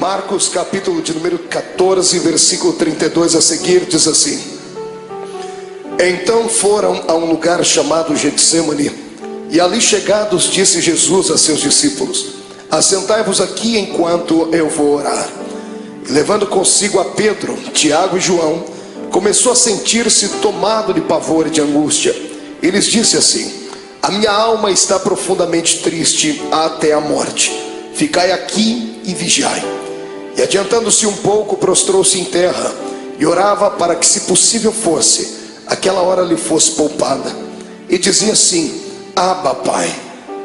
Marcos capítulo de número 14, versículo 32 a seguir, diz assim: Então foram a um lugar chamado Getsemane, e ali chegados disse Jesus a seus discípulos: Assentai-vos aqui enquanto eu vou orar. E levando consigo a Pedro, Tiago e João, começou a sentir-se tomado de pavor e de angústia. E lhes disse assim: A minha alma está profundamente triste até a morte. Ficai aqui e vigiai. E adiantando-se um pouco, prostrou-se em terra e orava para que, se possível fosse, aquela hora lhe fosse poupada. E dizia assim: Abba, Pai,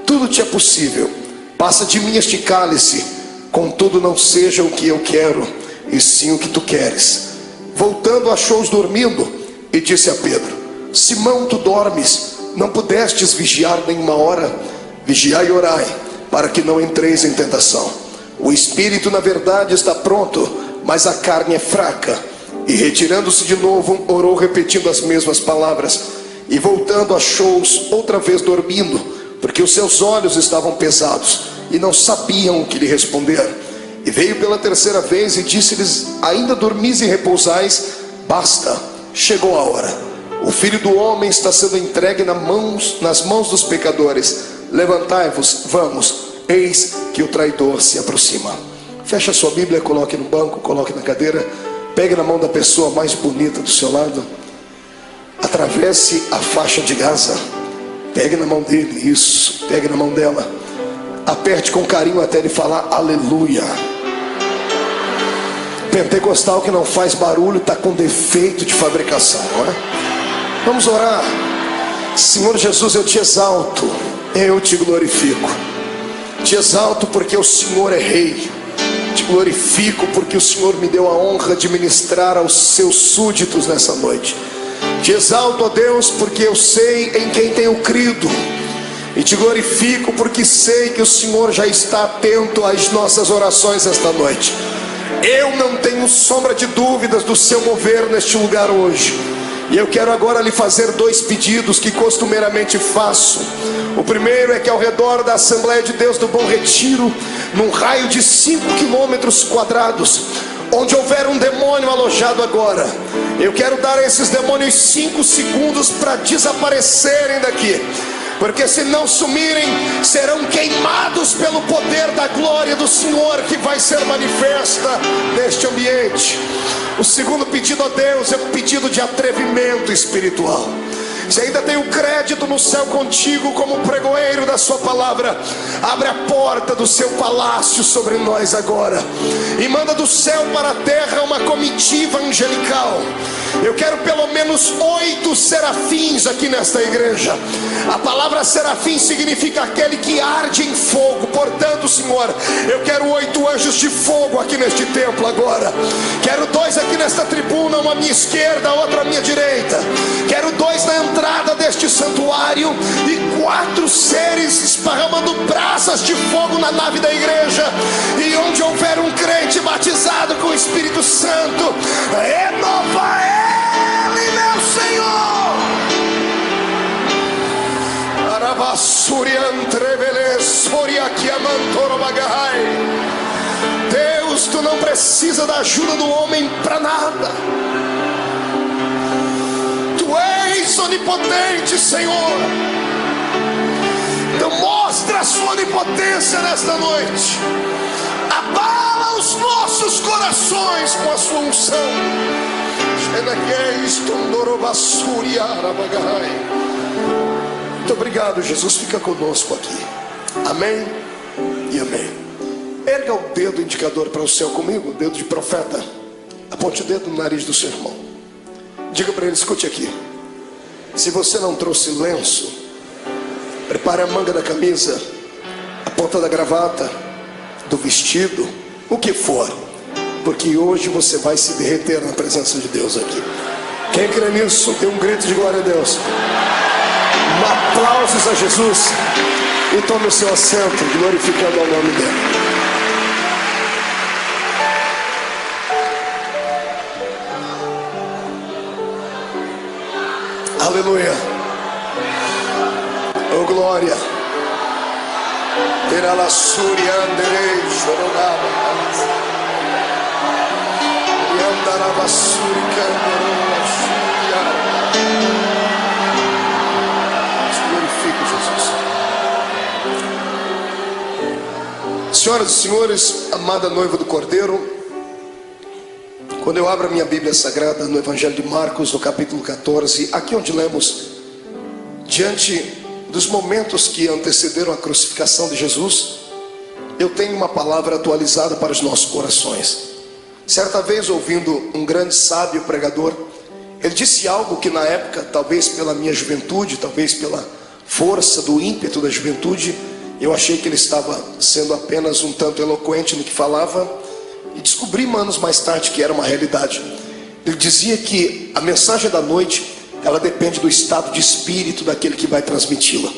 tudo te é possível, passa de mim este cálice, contudo não seja o que eu quero, e sim o que tu queres. Voltando, achou-os dormindo e disse a Pedro: Simão, tu dormes? Não pudestes vigiar nenhuma hora? Vigiai e orai, para que não entreis em tentação. O espírito na verdade está pronto, mas a carne é fraca. E retirando-se de novo, orou repetindo as mesmas palavras. E voltando, achou-os outra vez dormindo, porque os seus olhos estavam pesados e não sabiam o que lhe responder. E veio pela terceira vez e disse-lhes: Ainda dormis e repousais? Basta, chegou a hora. O Filho do Homem está sendo entregue nas mãos dos pecadores. Levantai-vos, vamos, eis que o traidor se aproxima. Feche a sua Bíblia, coloque no banco, coloque na cadeira. Pegue na mão da pessoa mais bonita do seu lado. Atravesse a faixa de Gaza. Pegue na mão dele, isso, pegue na mão dela. Aperte com carinho até ele falar aleluia. Pentecostal que não faz barulho está com defeito de fabricação, não é? Vamos orar. Senhor Jesus, eu te exalto, eu te glorifico. Te exalto porque o Senhor é rei. Te glorifico porque o Senhor me deu a honra de ministrar aos seus súditos nessa noite. Te exalto, ó Deus, porque eu sei em quem tenho crido. E te glorifico porque sei que o Senhor já está atento às nossas orações esta noite. Eu não tenho sombra de dúvidas do seu mover neste lugar hoje. E eu quero agora lhe fazer dois pedidos que costumeiramente faço. O primeiro é que ao redor da Assembleia de Deus do Bom Retiro, num raio de 5 quilômetros quadrados, onde houver um demônio alojado agora, eu quero dar a esses demônios 5 segundos para desaparecerem daqui. Porque se não sumirem, serão queimados pelo poder da glória do Senhor que vai ser manifesta neste ambiente. O segundo pedido a Deus é um pedido de atrevimento espiritual. Se ainda tem o crédito no céu contigo como pregoeiro da sua palavra, abre a porta do seu palácio sobre nós agora e manda do céu para a terra uma comitiva angelical. Eu quero pelo menos 8 serafins aqui nesta igreja. A palavra serafim significa aquele que arde em fogo. Portanto, Senhor, eu quero 8 anjos de fogo aqui neste templo agora. Quero 2 aqui nesta tribuna, uma à minha esquerda, outra à minha direita. Quero 2 na entrada deste santuário e 4 seres esparramando brasas de fogo na nave da igreja. E onde houver um crente batizado com o Espírito Santo, renova ele, meu Senhor. Deus, tu não precisa da ajuda do homem para nada. Tu és onipotente, Senhor. Então mostra a sua onipotência nesta noite. Abala os nossos corações com a sua unção. Muito obrigado, Jesus. Fica conosco aqui. Amém e amém. Erga o dedo indicador para o céu comigo, o dedo de profeta. Aponte o dedo no nariz do seu irmão. Diga para ele: escute aqui. Se você não trouxe lenço, prepare a manga da camisa, a ponta da gravata, do vestido, o que for, porque hoje você vai se derreter na presença de Deus aqui. Quem crê nisso, dê um grito de glória a Deus. Aplausos a Jesus. E tome o seu assento, glorificando o nome dele. Aleluia. Oh glória. Terá la suria anderei choronava. Senhoras e senhores, amada noiva do Cordeiro, quando eu abro a minha Bíblia Sagrada no Evangelho de Marcos, no capítulo 14, aqui onde lemos, diante dos momentos que antecederam a crucificação de Jesus, eu tenho uma palavra atualizada para os nossos corações. Certa vez, ouvindo um grande sábio pregador, ele disse algo que na época, talvez pela minha juventude, talvez pela força do ímpeto da juventude, eu achei que ele estava sendo apenas um tanto eloquente no que falava, e descobri anos mais tarde que era uma realidade. Ele dizia que a mensagem da noite, ela depende do estado de espírito daquele que vai transmiti-la.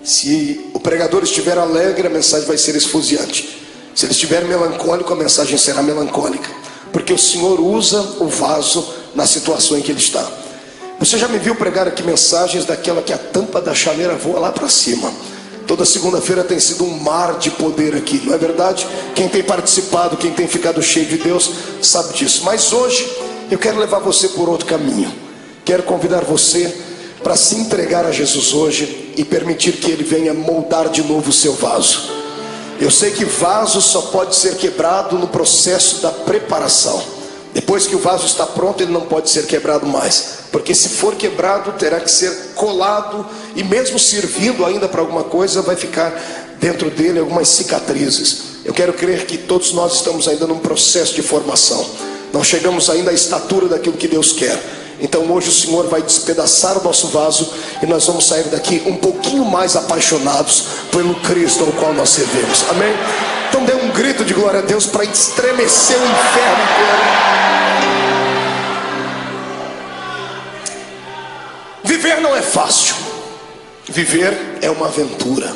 Se o pregador estiver alegre, a mensagem vai ser esfuziante. Se ele estiver melancólico, a mensagem será melancólica, porque o Senhor usa o vaso na situação em que ele está. Você já me viu pregar aqui mensagens daquela que a tampa da chaleira voa lá para cima. Toda segunda-feira tem sido um mar de poder aqui, não é verdade? Quem tem participado, quem tem ficado cheio de Deus, sabe disso. Mas hoje eu quero levar você por outro caminho. Quero convidar você para se entregar a Jesus hoje e permitir que Ele venha moldar de novo o seu vaso. Eu sei que vaso só pode ser quebrado no processo da preparação. Depois que o vaso está pronto, ele não pode ser quebrado mais, porque se for quebrado, terá que ser colado, e mesmo servindo ainda para alguma coisa, vai ficar dentro dele algumas cicatrizes. Eu quero crer que todos nós estamos ainda num processo de formação, não chegamos ainda à estatura daquilo que Deus quer. Então hoje o Senhor vai despedaçar o nosso vaso, e nós vamos sair daqui um pouquinho mais apaixonados pelo Cristo ao qual nós servimos. Amém? Então dê um grito de glória a Deus para estremecer o inferno inteiro. Viver não é fácil. Viver é uma aventura.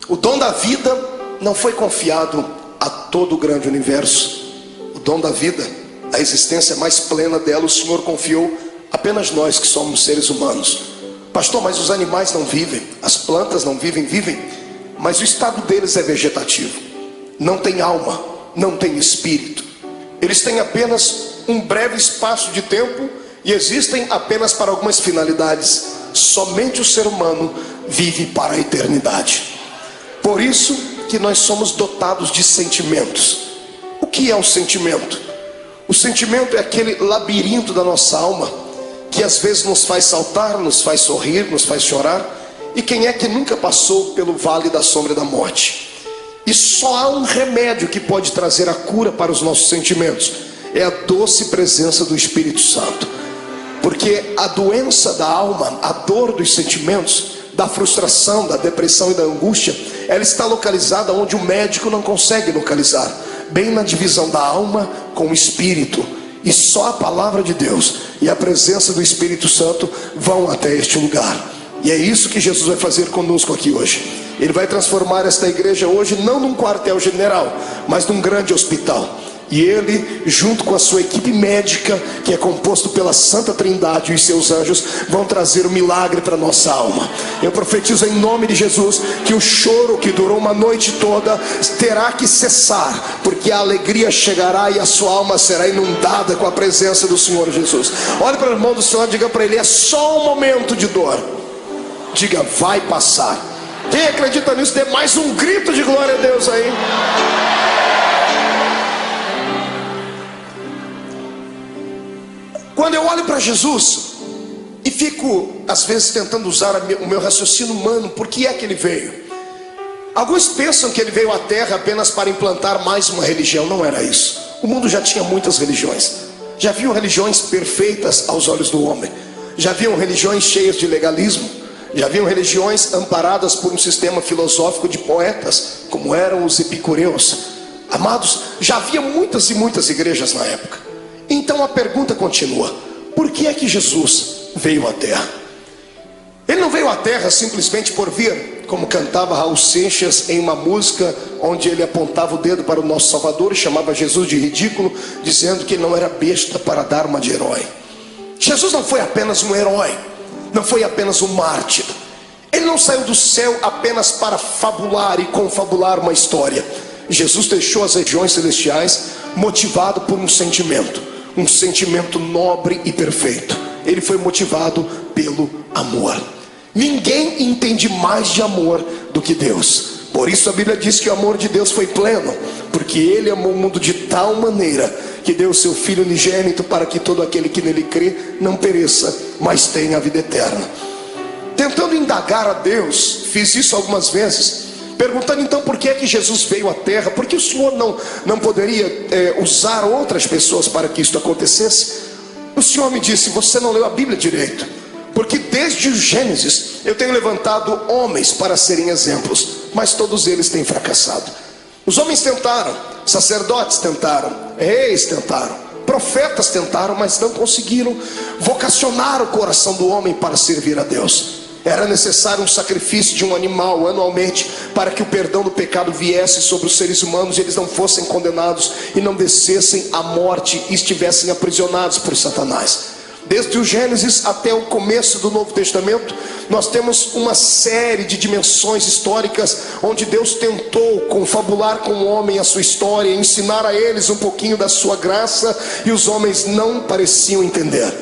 O dom da vida não foi confiado a todo o grande universo. O dom da vida, a existência mais plena dela, o Senhor confiou apenas nós que somos seres humanos. Pastor, mas os animais não vivem, as plantas não vivem, vivem, mas o estado deles é vegetativo. Não tem alma, não tem espírito. Eles têm apenas um breve espaço de tempo e existem apenas para algumas finalidades. Somente o ser humano vive para a eternidade. Por isso que nós somos dotados de sentimentos. O que é o sentimento? O sentimento é aquele labirinto da nossa alma que às vezes nos faz saltar, nos faz sorrir, nos faz chorar. E quem é que nunca passou pelo vale da sombra da morte? E só há um remédio que pode trazer a cura para os nossos sentimentos: é a doce presença do Espírito Santo. Porque a doença da alma, a dor dos sentimentos, da frustração, da depressão e da angústia, ela está localizada onde o médico não consegue localizar, bem na divisão da alma com o espírito. E só a palavra de Deus e a presença do Espírito Santo vão até este lugar. E é isso que Jesus vai fazer conosco aqui hoje. Ele vai transformar esta igreja hoje não num quartel general, mas num grande hospital. E ele, junto com a sua equipe médica, que é composto pela Santa Trindade e os seus anjos, vão trazer o milagre para a nossa alma. Eu profetizo em nome de Jesus que o choro que durou uma noite toda terá que cessar, porque a alegria chegará e a sua alma será inundada com a presença do Senhor Jesus. Olhe para o irmão do Senhor e diga para ele: é só um momento de dor. Diga: vai passar. Quem acredita nisso, dê mais um grito de glória a Deus aí. Quando eu olho para Jesus e fico às vezes tentando usar o meu raciocínio humano, por que é que ele veio? Alguns pensam que ele veio à terra apenas para implantar mais uma religião. Não era isso. O mundo já tinha muitas religiões. Já haviam religiões perfeitas aos olhos do homem. Já haviam religiões cheias de legalismo. Já haviam religiões amparadas por um sistema filosófico de poetas, como eram os epicureus. Amados, já havia muitas e muitas igrejas na época. Então a pergunta continua: por que é que Jesus veio à terra? Ele não veio à terra simplesmente por vir, como cantava Raul Seixas em uma música onde ele apontava o dedo para o nosso Salvador e chamava Jesus de ridículo, dizendo que ele não era besta para dar uma de herói. Jesus não foi apenas um herói, não foi apenas um mártir. Ele não saiu do céu apenas para fabular e confabular uma história. Jesus deixou as regiões celestiais motivado por um sentimento nobre e perfeito. Ele foi motivado pelo amor. Ninguém entende mais de amor do que Deus. Por isso a Bíblia diz que o amor de Deus foi pleno, porque Ele amou o mundo de tal maneira que deu o seu Filho unigênito, para que todo aquele que nele crê não pereça, mas tenha a vida eterna. Tentando indagar a Deus, fiz isso algumas vezes, perguntando então por que é que Jesus veio à terra, por que o Senhor não poderia usar outras pessoas para que isto acontecesse? O Senhor me disse: você não leu a Bíblia direito, porque desde o Gênesis eu tenho levantado homens para serem exemplos, mas todos eles têm fracassado. Os homens tentaram, sacerdotes tentaram, reis tentaram, profetas tentaram, mas não conseguiram vocacionar o coração do homem para servir a Deus. Era necessário um sacrifício de um animal anualmente, para que o perdão do pecado viesse sobre os seres humanos e eles não fossem condenados e não descessem à morte e estivessem aprisionados por Satanás. Desde o Gênesis até o começo do Novo Testamento, nós temos uma série de dimensões históricas onde Deus tentou confabular com o homem a sua história, ensinar a eles um pouquinho da sua graça, e os homens não pareciam entender.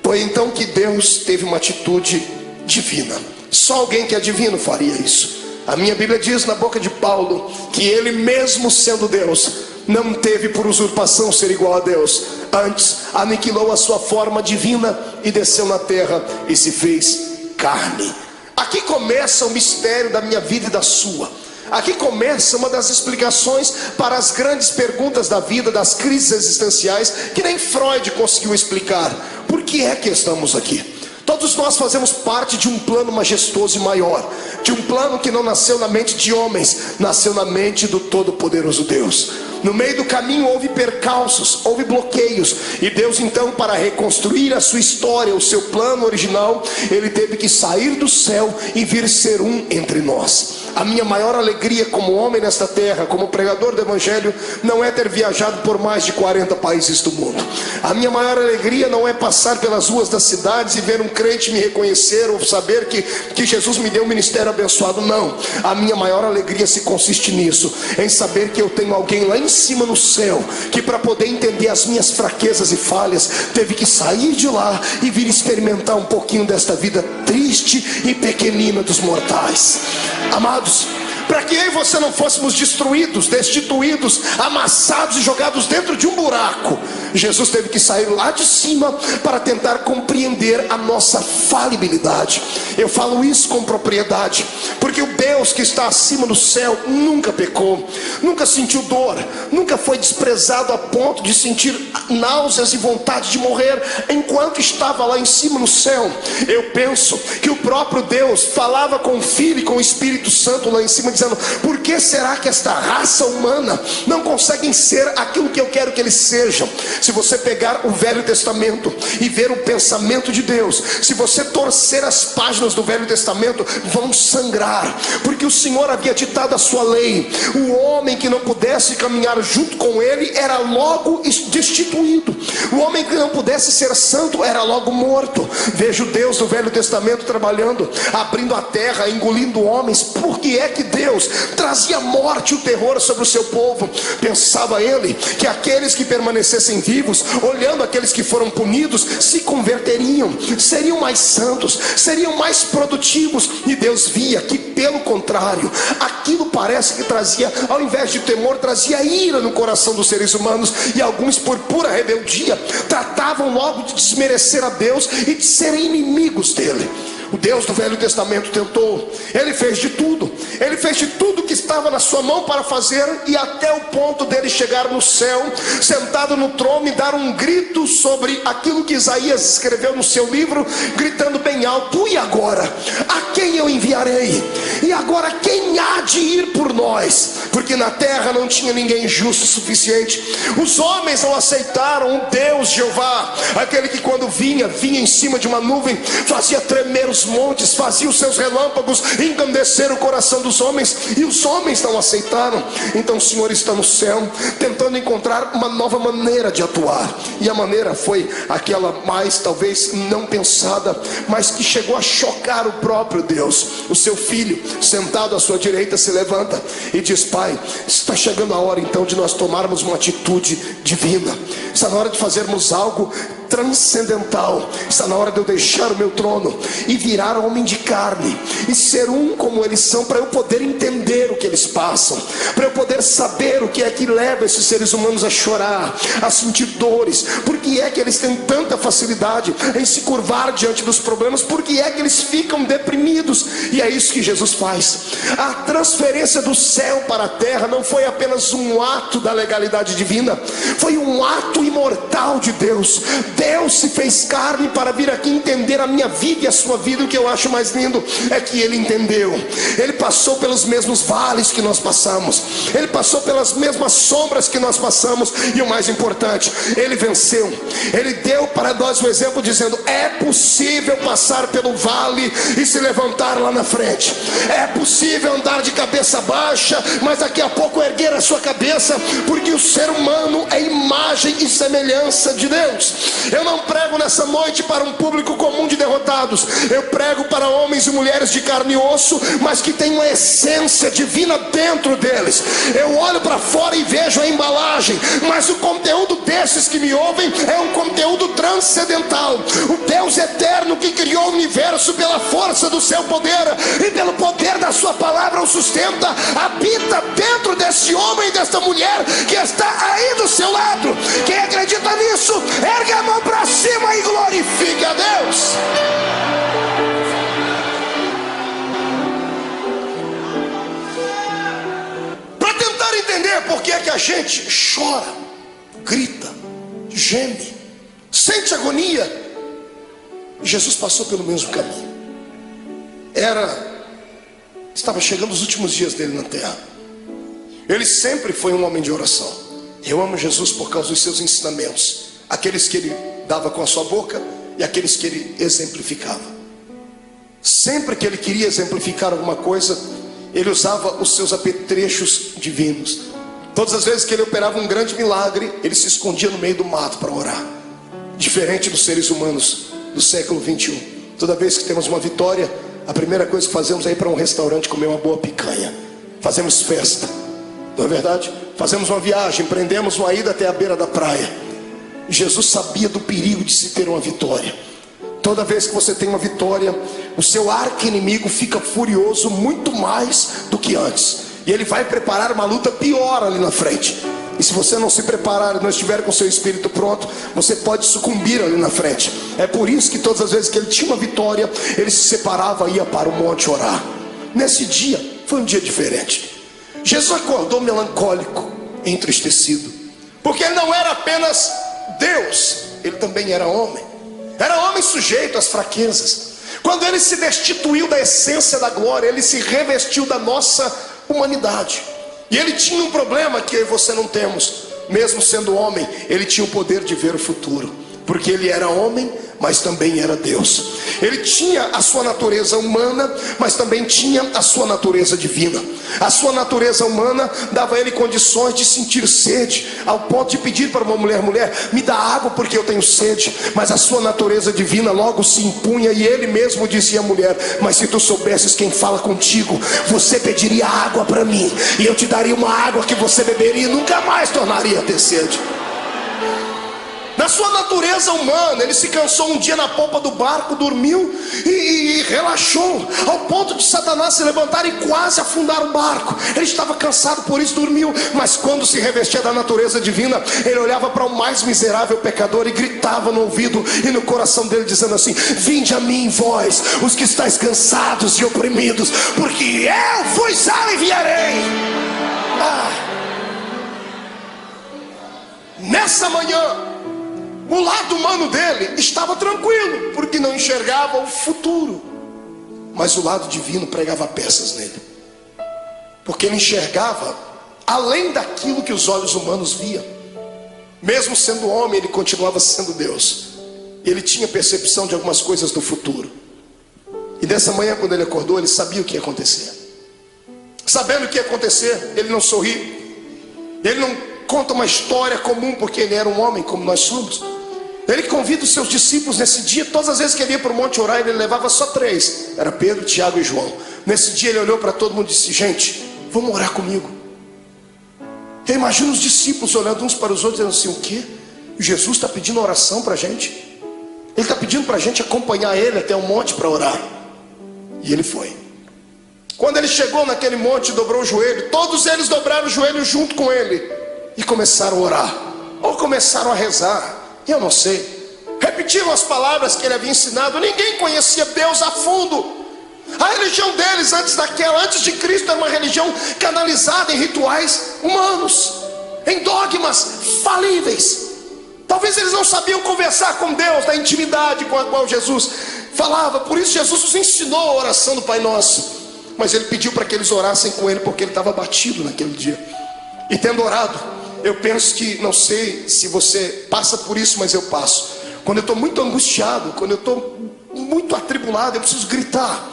Foi então que Deus teve uma atitude divina. Só alguém que é divino faria isso. A minha Bíblia diz na boca de Paulo que ele, mesmo sendo Deus, não teve por usurpação ser igual a Deus. Antes aniquilou a sua forma divina e desceu na terra e se fez carne. Aqui começa o mistério da minha vida e da sua. Aqui começa uma das explicações para as grandes perguntas da vida, das crises existenciais, que nem Freud conseguiu explicar. Por que é que estamos aqui? Todos nós fazemos parte de um plano majestoso e maior, de um plano que não nasceu na mente de homens, nasceu na mente do Todo-Poderoso Deus. No meio do caminho houve percalços, houve bloqueios, e Deus então, para reconstruir a sua história, o seu plano original, Ele teve que sair do céu e vir ser um entre nós. A minha maior alegria como homem nesta terra, como pregador do Evangelho, não é ter viajado por mais de 40 países do mundo. A minha maior alegria não é passar pelas ruas das cidades e ver um crente me reconhecer, ou saber que Jesus me deu um ministério abençoado. Não, a minha maior alegria se consiste nisso, em saber que eu tenho alguém lá em cima no céu, que para poder entender as minhas fraquezas e falhas, teve que sair de lá e vir experimentar um pouquinho desta vida triste e pequenina dos mortais. Amados, para que eu e você não fôssemos destruídos, destituídos, amassados e jogados dentro de um buraco, Jesus teve que sair lá de cima para tentar compreender a nossa falibilidade. Eu falo isso com propriedade, porque o Deus que está acima no céu nunca pecou, nunca sentiu dor, nunca foi desprezado a ponto de sentir náuseas e vontade de morrer enquanto estava lá em cima no céu. Eu penso que o próprio Deus falava com o Filho e com o Espírito Santo lá em cima, dizendo: por que será que esta raça humana não conseguem ser aquilo que eu quero que eles sejam? Se você pegar o Velho Testamento e ver o pensamento de Deus, se você torcer as páginas do Velho Testamento, vão sangrar, porque o Senhor havia ditado a sua lei. O homem que não pudesse caminhar junto com ele era logo destituído. O homem que não pudesse ser santo era logo morto. Vejo Deus do Velho Testamento trabalhando, abrindo a terra, engolindo homens. Por que é que Deus trazia morte e o terror sobre o seu povo? Pensava ele que aqueles que permanecessem vivos, olhando aqueles que foram punidos, se converteriam, seriam mais santos, seriam mais produtivos. E Deus via que, pelo contrário, aquilo parece que trazia, ao invés de temor, trazia ira no coração dos seres humanos. E alguns, por pura rebeldia, tratavam logo de desmerecer a Deus e de serem inimigos dele. O Deus do Velho Testamento tentou, ele fez de tudo que estava na sua mão para fazer, e até o ponto dele chegar no céu, sentado no trono, e dar um grito sobre aquilo que Isaías escreveu no seu livro, gritando bem alto: e agora? A quem eu enviarei? E agora quem há de ir por nós? Porque na terra não tinha ninguém justo o suficiente. Os homens não aceitaram o Deus Jeová, aquele que quando vinha em cima de uma nuvem, fazia tremer os montes, fazia os seus relâmpagos engrandecer o coração dos homens, e os homens não aceitaram. Então o Senhor está no céu, tentando encontrar uma nova maneira de atuar, e a maneira foi aquela mais talvez não pensada, mas que chegou a chocar o próprio Deus. O seu filho, sentado à sua direita, se levanta e diz: Pai, está chegando a hora então de nós tomarmos uma atitude divina, está na hora de fazermos algo transcendental, está na hora de eu deixar o meu trono e virar homem de carne e ser um como eles são, para eu poder entender o que eles passam, para eu poder saber o que é que leva esses seres humanos a chorar, a sentir dores, por que é que eles têm tanta facilidade em se curvar diante dos problemas, por que é que eles ficam deprimidos. E é isso que Jesus faz. A transferência do céu para a terra não foi apenas um ato da legalidade divina, foi um ato imortal de Deus. Deus se fez carne para vir aqui entender a minha vida e a sua vida. O que eu acho mais lindo é que Ele entendeu. Ele passou pelos mesmos vales que nós passamos, Ele passou pelas mesmas sombras que nós passamos, e o mais importante, Ele venceu. Ele deu para nós o exemplo dizendo: é possível passar pelo vale e se levantar lá na frente, é possível andar de cabeça baixa, mas daqui a pouco erguer a sua cabeça, porque o ser humano é imagem e semelhança de Deus. Eu não prego nessa noite para um público comum de derrotados, eu prego para homens e mulheres de carne e osso, mas que tem uma essência divina dentro deles. Eu olho para fora e vejo a embalagem, mas o conteúdo desses que me ouvem é um conteúdo transcendental. O Deus eterno que criou o universo pela força do seu poder e pelo poder da sua palavra o sustenta, habita dentro desse homem e desta mulher que está aí do seu lado. Quem acredita nisso, ergue a mão para cima e glorifique a Deus. Para tentar entender por que é que a gente chora, grita, geme, sente agonia, Jesus passou pelo mesmo caminho. Estava chegando os últimos dias dele na terra. Ele sempre foi um homem de oração. Eu amo Jesus por causa dos seus ensinamentos, aqueles que ele dava com a sua boca e aqueles que ele exemplificava. Sempre que ele queria exemplificar alguma coisa, ele usava os seus apetrechos divinos. Todas as vezes que ele operava um grande milagre, ele se escondia no meio do mato para orar. Diferente dos seres humanos do século 21. Toda vez que temos uma vitória, a primeira coisa que fazemos é ir para um restaurante comer uma boa picanha. Fazemos festa, não é verdade? Fazemos uma viagem, empreendemos uma ida até a beira da praia. Jesus sabia do perigo de se ter uma vitória. Toda vez que você tem uma vitória, o seu arqui-inimigo fica furioso muito mais do que antes, e ele vai preparar uma luta pior ali na frente. E se você não se preparar, não estiver com seu espírito pronto, você pode sucumbir ali na frente. É por isso que todas as vezes que ele tinha uma vitória, ele se separava e ia para o monte orar. Nesse dia, foi um dia diferente. Jesus acordou melancólico, entristecido, porque ele não era apenas Deus, ele também era homem. Era homem sujeito às fraquezas. Quando ele se destituiu da essência da glória, ele se revestiu da nossa humanidade. E ele tinha um problema que eu e você não temos. Mesmo sendo homem, ele tinha o poder de ver o futuro, porque ele era homem, mas também era Deus. Ele tinha a sua natureza humana, mas também tinha a sua natureza divina. A sua natureza humana dava a ele condições de sentir sede, ao ponto de pedir para uma mulher: mulher, me dá água porque eu tenho sede. Mas a sua natureza divina logo se impunha, e ele mesmo dizia à mulher: mas se tu soubesses quem fala contigo, você pediria água para mim, e eu te daria uma água que você beberia e nunca mais tornaria a ter sede. Na sua natureza humana, ele se cansou um dia na polpa do barco, dormiu e relaxou, ao ponto de Satanás se levantar e quase afundar o barco. Ele estava cansado, por isso dormiu. Mas quando se revestia da natureza divina, ele olhava para o mais miserável pecador e gritava no ouvido e no coração dele, dizendo assim: vinde a mim, vós, os que estáis cansados e oprimidos, porque eu vos aliviarei. Nessa manhã, o lado humano dele estava tranquilo, porque não enxergava o futuro. Mas o lado divino pregava peças nele, porque ele enxergava além daquilo que os olhos humanos viam. Mesmo sendo homem, ele continuava sendo Deus. Ele tinha percepção de algumas coisas do futuro. E dessa manhã, quando ele acordou, ele sabia o que ia acontecer. Sabendo o que ia acontecer, ele não sorri. Ele não conta uma história comum, porque ele era um homem como nós somos. Ele convida os seus discípulos nesse dia. Todas as vezes que ele ia para o monte orar, ele levava só 3. Era Pedro, Tiago e João. Nesse dia ele olhou para todo mundo e disse: gente, vamos orar comigo. Eu imagino os discípulos olhando uns para os outros, dizendo assim: o quê? Jesus está pedindo oração para a gente? Ele está pedindo para a gente acompanhar ele até o monte para orar. E ele foi. Quando ele chegou naquele monte, dobrou o joelho. Todos eles dobraram o joelho junto com ele e começaram a orar, ou começaram a rezar, eu não sei. Repetiram as palavras que ele havia ensinado. Ninguém conhecia Deus a fundo. A religião deles antes de Cristo, era uma religião canalizada em rituais humanos, em dogmas falíveis. Talvez eles não sabiam conversar com Deus na intimidade com a qual Jesus falava. Por isso Jesus os ensinou a oração do Pai Nosso. Mas ele pediu para que eles orassem com ele, porque ele estava abatido naquele dia. E tendo orado, eu penso que, não sei se você passa por isso, mas eu passo. Quando eu estou muito angustiado, quando eu estou muito atribulado, eu preciso gritar.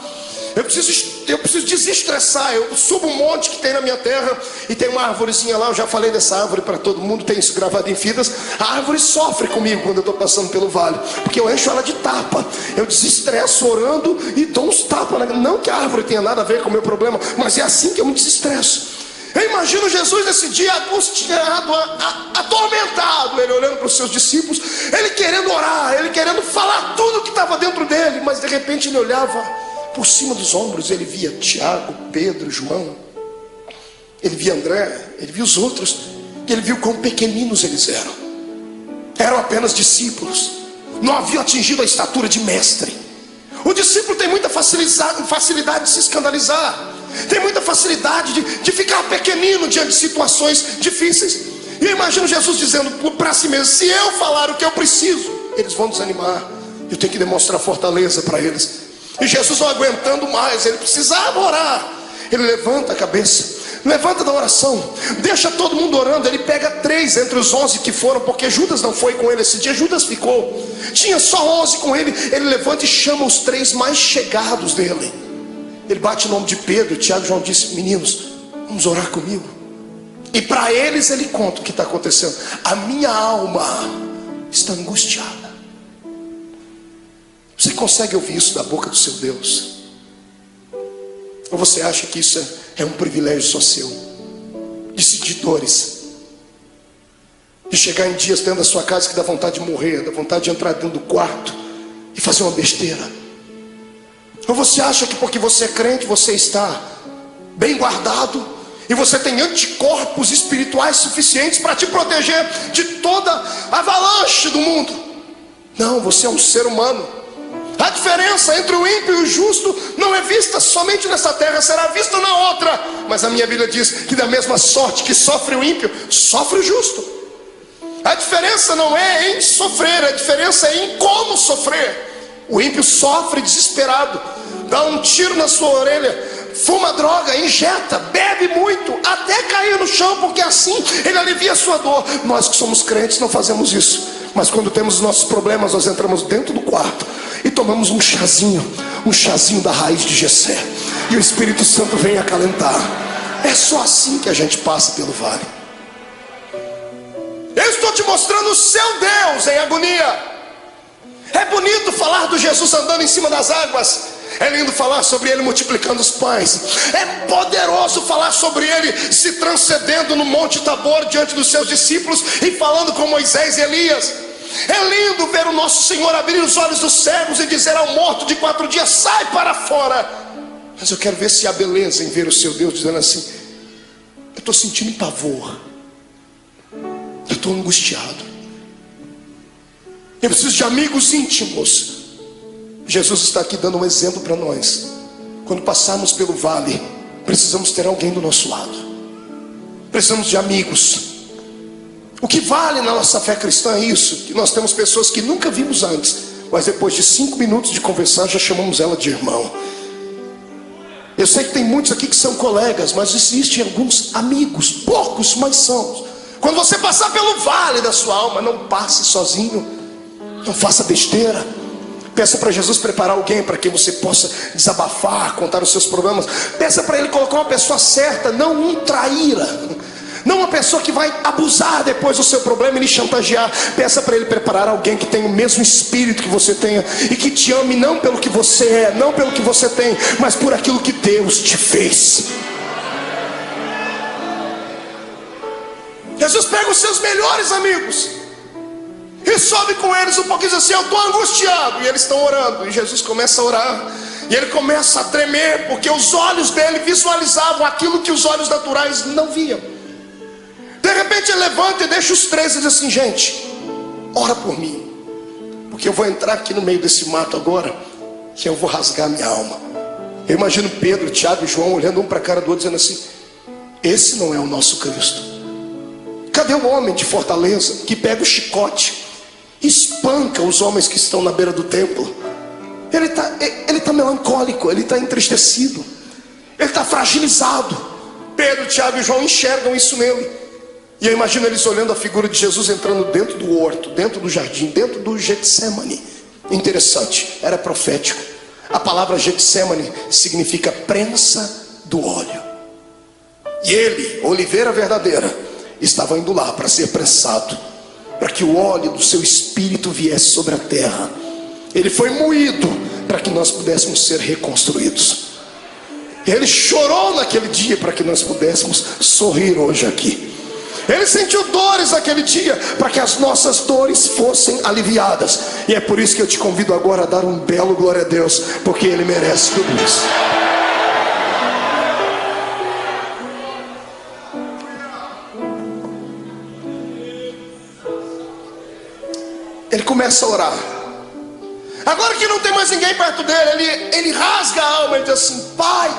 Eu preciso desestressar. Eu subo um monte que tem na minha terra e tem uma árvorezinha lá. Eu já falei dessa árvore para todo mundo, tem isso gravado em fitas. A árvore sofre comigo quando eu estou passando pelo vale, porque eu encho ela de tapa. Eu desestresso orando e dou uns tapas. Não que a árvore tenha nada a ver com o meu problema, mas é assim que eu me desestresso. Eu imagino Jesus nesse dia angustiado, atormentado, ele olhando para os seus discípulos, ele querendo orar, ele querendo falar tudo que estava dentro dele, mas de repente ele olhava por cima dos ombros, ele via Tiago, Pedro, João, ele via André, ele via os outros, e ele viu quão pequeninos eles eram apenas discípulos, não haviam atingido a estatura de mestre. O discípulo tem muita facilidade de se escandalizar, tem muita facilidade de ficar pequenino diante de situações difíceis. E eu imagino Jesus dizendo para si mesmo: se eu falar o que eu preciso, eles vão desanimar, eu tenho que demonstrar fortaleza para eles. E Jesus não aguentando mais, ele precisava orar. Ele levanta a cabeça, levanta da oração, deixa todo mundo orando. Ele pega 3 entre os 11 que foram, porque Judas não foi com ele esse dia. Judas ficou, tinha só 11 com ele. Ele levanta e chama os 3 mais chegados dele. Ele bate o nome de Pedro, Tiago e João, disse: meninos, vamos orar comigo. E para eles ele conta o que está acontecendo. A minha alma está angustiada. Você consegue ouvir isso da boca do seu Deus? Ou você acha que isso é um privilégio só seu? De sentir dores, de chegar em dias dentro da sua casa que dá vontade de morrer, dá vontade de entrar dentro do quarto e fazer uma besteira? Ou você acha que porque você é crente, você está bem guardado e você tem anticorpos espirituais suficientes para te proteger de toda avalanche do mundo? Não, você é um ser humano. A diferença entre o ímpio e o justo não é vista somente nessa terra, será vista na outra. Mas a minha Bíblia diz que da mesma sorte que sofre o ímpio, sofre o justo. A diferença não é em sofrer, a diferença é em como sofrer. O ímpio sofre desesperado, dá um tiro na sua orelha, fuma droga, injeta, bebe muito, até cair no chão, porque assim ele alivia a sua dor. Nós que somos crentes não fazemos isso. Mas quando temos os nossos problemas, nós entramos dentro do quarto e tomamos um chazinho da raiz de Jessé, e o Espírito Santo vem acalentar. É só assim que a gente passa pelo vale. Eu estou te mostrando o seu Deus em agonia. É bonito falar do Jesus andando em cima das águas, é lindo falar sobre ele multiplicando os pães, é poderoso falar sobre ele se transcendendo no Monte Tabor diante dos seus discípulos e falando com Moisés e Elias. É lindo ver o nosso Senhor abrir os olhos dos cegos e dizer ao morto de 4 dias: sai para fora. Mas eu quero ver se há beleza em ver o seu Deus dizendo assim: eu estou sentindo pavor, eu estou angustiado, eu preciso de amigos íntimos. Jesus está aqui dando um exemplo para nós. Quando passarmos pelo vale, precisamos ter alguém do nosso lado, precisamos de amigos. O que vale na nossa fé cristã é isso, que nós temos pessoas que nunca vimos antes, mas depois de 5 minutos de conversar já chamamos ela de irmão. Eu sei que tem muitos aqui que são colegas, mas existem alguns amigos, poucos, mas são. Quando você passar pelo vale da sua alma, não passe sozinho, não faça besteira. Peça para Jesus preparar alguém para que você possa desabafar, contar os seus problemas. Peça para Ele colocar uma pessoa certa, não um traíra, não uma pessoa que vai abusar depois do seu problema e lhe chantagear. Peça para Ele preparar alguém que tenha o mesmo espírito que você tenha e que te ame não pelo que você é, não pelo que você tem, mas por aquilo que Deus te fez. Jesus pega os seus melhores amigos e sobe com eles um pouquinho e diz assim: eu estou angustiado. E eles estão orando, e Jesus começa a orar, e ele começa a tremer, porque os olhos dele visualizavam aquilo que os olhos naturais não viam. De repente ele levanta e deixa os três e diz assim: gente, ora por mim, porque eu vou entrar aqui no meio desse mato agora, que eu vou rasgar minha alma. Eu imagino Pedro, Tiago e João olhando um para a cara do outro, dizendo assim: esse não é o nosso Cristo. Cadê o homem de Fortaleza que pega o chicote e espanca os homens que estão na beira do templo? Ele está melancólico, ele está entristecido, ele está fragilizado. Pedro, Tiago e João enxergam isso nele. E eu imagino eles olhando a figura de Jesus entrando dentro do horto, dentro do jardim, dentro do Getsemane. Interessante, era profético. A palavra Getsemane significa prensa do óleo. E ele, oliveira verdadeira, estava indo lá para ser prensado, para que o óleo do seu espírito viesse sobre a terra. Ele foi moído para que nós pudéssemos ser reconstruídos. Ele chorou naquele dia para que nós pudéssemos sorrir hoje aqui. Ele sentiu dores naquele dia para que as nossas dores fossem aliviadas. E é por isso que eu te convido agora a dar um belo glória a Deus, porque Ele merece tudo isso. Ele começa a orar. Agora que não tem mais ninguém perto dele, ele rasga a alma e diz assim: Pai,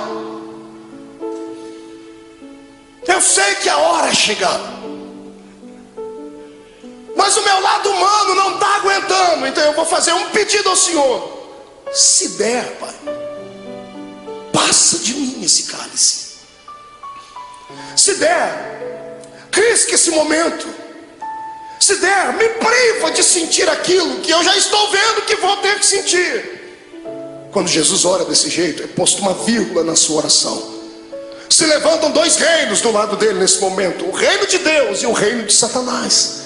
eu sei que a hora é chegada, mas o meu lado humano não está aguentando. Então eu vou fazer um pedido ao Senhor. Se der, Pai, passa de mim esse cálice. Se der, risque esse momento. Se der, me priva de sentir aquilo que eu já estou vendo que vou ter que sentir. Quando Jesus ora desse jeito, é posto uma vírgula na sua oração. Se levantam dois reinos do lado dele nesse momento: o reino de Deus e o reino de Satanás.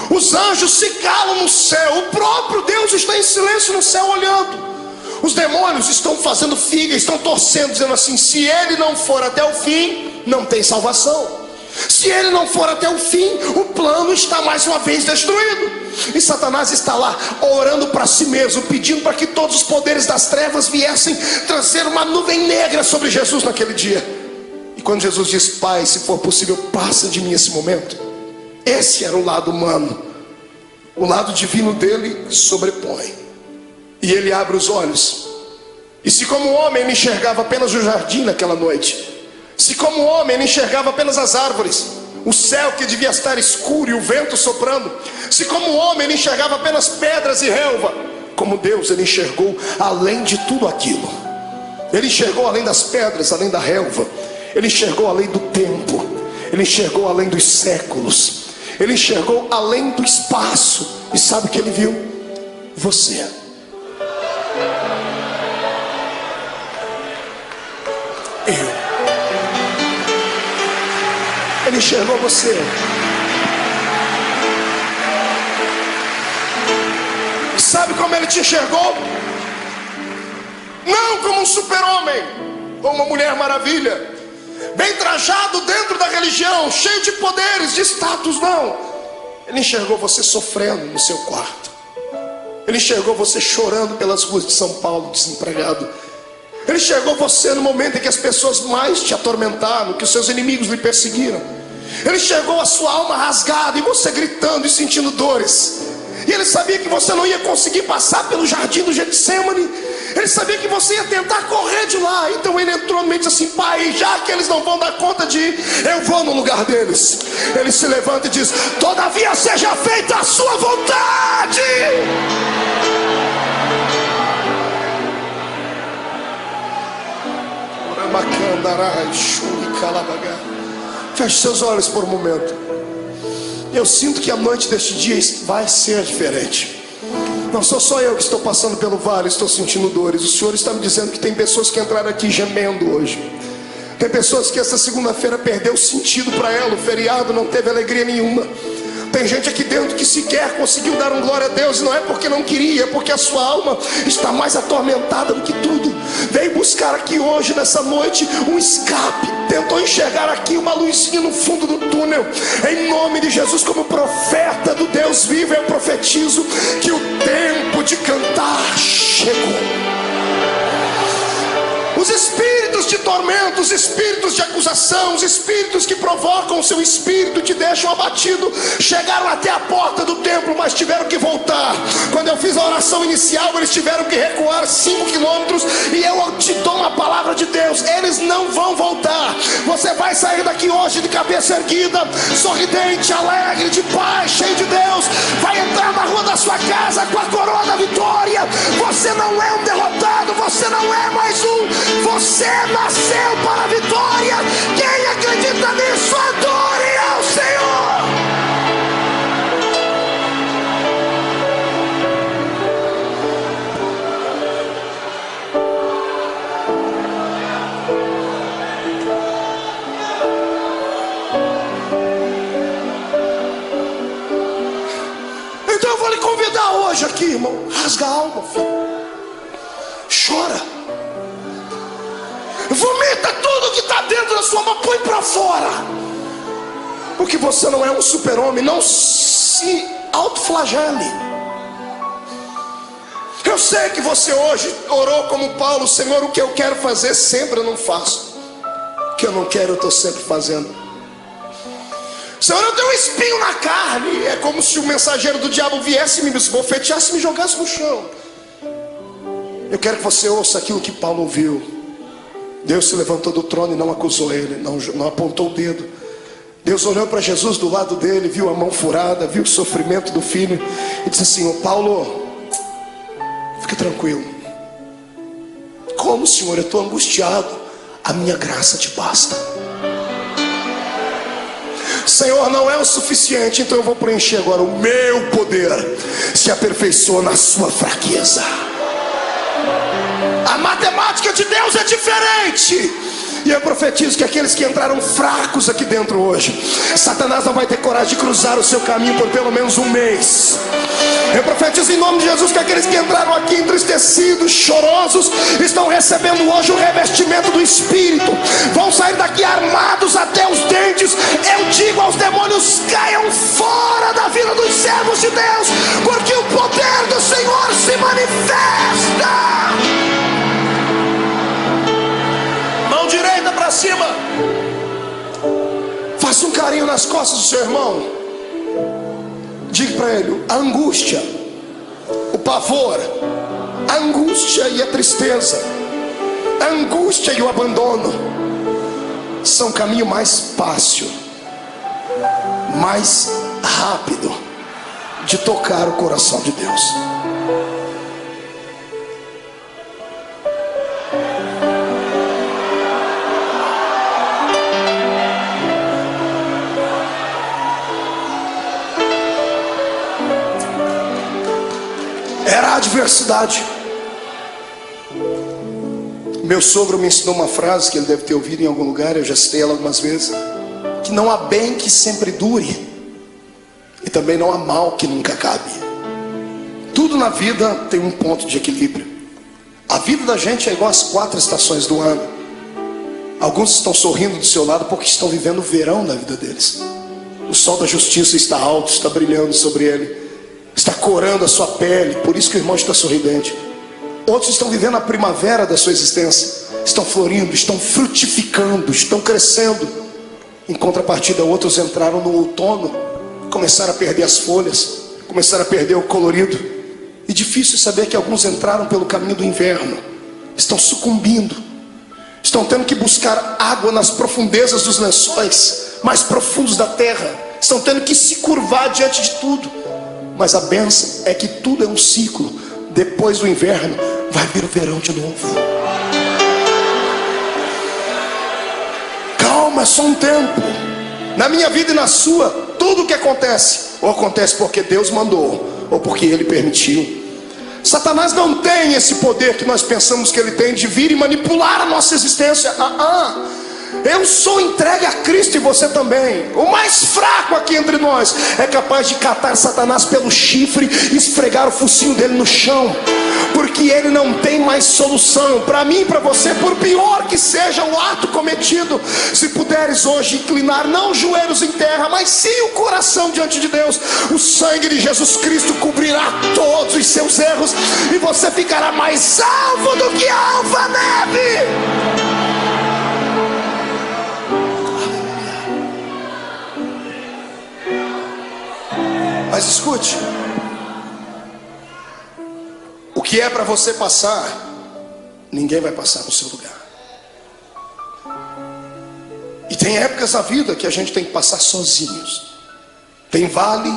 Os anjos se calam no céu, o próprio Deus está em silêncio no céu olhando. Os demônios estão fazendo figa, estão torcendo, dizendo assim: se ele não for até o fim, não tem salvação. Se ele não for até o fim, o plano está mais uma vez destruído. E Satanás está lá orando para si mesmo, pedindo para que todos os poderes das trevas viessem trazer uma nuvem negra sobre Jesus naquele dia. E quando Jesus diz: Pai, se for possível, passa de mim esse momento, esse era o lado humano. O lado divino dele sobrepõe. E ele abre os olhos. E se como homem ele enxergava apenas o jardim naquela noite, se como homem ele enxergava apenas as árvores, o céu que devia estar escuro e o vento soprando, se como homem ele enxergava apenas pedras e relva, como Deus ele enxergou além de tudo aquilo. Ele enxergou além das pedras, além da relva. Ele enxergou além do tempo. Ele enxergou além dos séculos. Ele enxergou além do espaço. E sabe o que ele viu? Você. Ele enxergou você. Sabe como ele te enxergou? Não como um super-homem ou uma mulher maravilha, bem trajado dentro da religião, cheio de poderes, de status, não. Ele enxergou você sofrendo no seu quarto. Ele enxergou você chorando pelas ruas de São Paulo, desempregado. Ele enxergou você no momento em que as pessoas mais te atormentaram, que os seus inimigos lhe perseguiram. Ele enxergou a sua alma rasgada e você gritando e sentindo dores. E ele sabia que você não ia conseguir passar pelo jardim do Getsemane. Ele sabia que você ia tentar correr de lá. Então ele entrou na mente assim: Pai, já que eles não vão dar conta de ir, eu vou no lugar deles. Ele se levanta e diz: todavia seja feita a sua vontade. Feche seus olhos por um momento. Eu sinto que a noite deste dia vai ser diferente. Não sou só eu que estou passando pelo vale, estou sentindo dores. O Senhor está me dizendo que tem pessoas que entraram aqui gemendo hoje. Tem pessoas que essa segunda-feira perdeu sentido para ela. O feriado não teve alegria nenhuma. Tem gente aqui dentro que sequer conseguiu dar um glória a Deus. E não é porque não queria, é porque a sua alma está mais atormentada do que tudo. Veio buscar aqui hoje, nessa noite, um escape. Tentou enxergar aqui uma luzinha no fundo do túnel. Em nome de Jesus, como profeta do Deus vivo, eu profetizo que o tempo de cantar chegou. Os espíritos de tormento, os espíritos de acusação, os espíritos que provocam o seu espírito e te deixam abatido, chegaram até a porta do templo, mas tiveram que voltar. Quando eu fiz a oração inicial, eles tiveram que recuar 5 quilômetros. E eu te dou uma palavra de Deus: eles não vão voltar. Você vai sair daqui hoje de cabeça erguida, sorridente, alegre, de paz, cheio de Deus. Vai entrar na rua da sua casa com a coroa da vitória. Você não é um derrotado, você não é mais um. Você nasceu para a vitória. Quem acredita nisso, adore ao Senhor. Então eu vou lhe convidar hoje aqui, irmão. Rasga a alma, filho. Chora. Vomita tudo que está dentro da sua alma, põe para fora. Porque você não é um super-homem. Não se autoflagele. Eu sei que você hoje orou como Paulo: Senhor, o que eu quero fazer sempre eu não faço, o que eu não quero eu estou sempre fazendo. Senhor, eu tenho um espinho na carne. É como se o mensageiro do diabo viesse, me esbofeteasse e me jogasse no chão. Eu quero que você ouça aquilo que Paulo ouviu. Deus se levantou do trono e não acusou ele, não apontou o dedo. Deus olhou para Jesus do lado dele, viu a mão furada, viu o sofrimento do filho e disse assim: ô Paulo, fique tranquilo. Como, Senhor? Eu estou angustiado. A minha graça te basta. Senhor, não é o suficiente, então eu vou preencher agora. O meu poder se aperfeiçoa na sua fraqueza. A matemática de Deus é diferente. E eu profetizo que aqueles que entraram fracos aqui dentro hoje, Satanás não vai ter coragem de cruzar o seu caminho por pelo menos um mês. Eu profetizo em nome de Jesus que aqueles que entraram aqui entristecidos, chorosos, estão recebendo hoje o revestimento do Espírito. Vão sair daqui armados até os dentes. Eu digo aos demônios: caiam fora da vida dos servos de Deus, porque o poder do Senhor se manifesta. Mão direita para cima. Faça um carinho nas costas do seu irmão. Diga para ele: a angústia, o pavor, a angústia e a tristeza, a angústia e o abandono são o caminho mais fácil, mais rápido de tocar o coração de Deus. Era a adversidade. Meu sogro me ensinou uma frase que ele deve ter ouvido em algum lugar, eu já citei ela algumas vezes: que não há bem que sempre dure, e também não há mal que nunca acabe. Tudo na vida tem um ponto de equilíbrio. A vida da gente é igual às 4 estações do ano. Alguns estão sorrindo do seu lado porque estão vivendo o verão da vida deles. O sol da justiça está alto, está brilhando sobre ele, está corando a sua pele, por isso que o irmão está sorridente. Outros estão vivendo a primavera da sua existência, estão florindo, estão frutificando, estão crescendo. Em contrapartida, outros entraram no outono, começaram a perder as folhas, começaram a perder o colorido. E difícil saber que alguns entraram pelo caminho do inverno, estão sucumbindo, estão tendo que buscar água nas profundezas dos lençóis mais profundos da terra, estão tendo que se curvar diante de tudo. Mas a bênção é que tudo é um ciclo. Depois do inverno vai vir o verão de novo. Calma, é só um tempo. Na minha vida e na sua, tudo o que acontece, ou acontece porque Deus mandou, ou porque Ele permitiu. Satanás não tem esse poder que nós pensamos que ele tem de vir e manipular a nossa existência. Eu sou entregue a Cristo e você também. O mais fraco aqui entre nós é capaz de catar Satanás pelo chifre e esfregar o focinho dele no chão, porque ele não tem mais solução. Para mim e para você, por pior que seja o ato cometido, se puderes hoje inclinar não os joelhos em terra, mas sim o coração diante de Deus, o sangue de Jesus Cristo cobrirá todos os seus erros e você ficará mais alvo do que a alva-neve. Mas escute, o que é para você passar, ninguém vai passar no seu lugar. E tem épocas na vida que a gente tem que passar sozinhos. Tem vale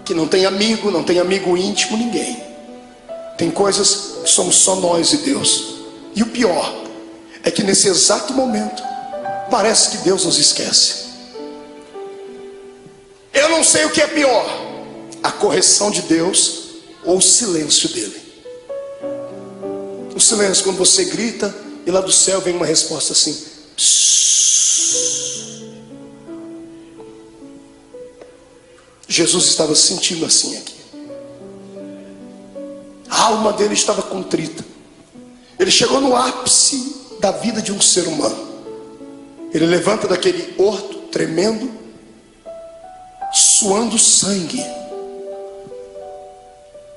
que não tem amigo íntimo, ninguém. Tem coisas que somos só nós e Deus. E o pior é que nesse exato momento parece que Deus nos esquece. Eu não sei o que é pior, a correção de Deus ou o silêncio dele. O silêncio, quando você grita e lá do céu vem uma resposta assim: psss. Jesus estava se sentindo assim aqui. A alma dele estava contrita. Ele chegou no ápice da vida de um ser humano. Ele levanta daquele horto tremendo, suando sangue.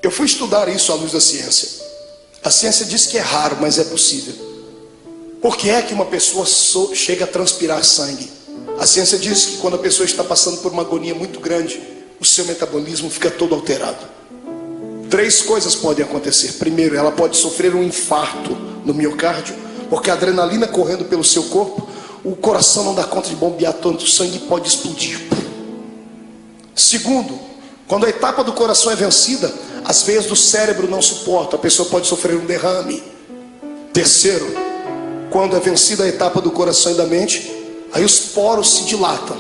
Eu fui estudar isso à luz da ciência. A ciência diz que é raro, mas é possível. Por que é que uma pessoa chega a transpirar sangue? A ciência diz que quando a pessoa está passando por uma agonia muito grande, o seu metabolismo fica todo alterado. 3 coisas podem acontecer. Primeiro, ela pode sofrer um infarto no miocárdio, porque a adrenalina correndo pelo seu corpo, o coração não dá conta de bombear tanto sangue e pode explodir. Segundo, quando a etapa do coração é vencida, as veias do cérebro não suportam, a pessoa pode sofrer um derrame. Terceiro, quando é vencida a etapa do coração e da mente, aí os poros se dilatam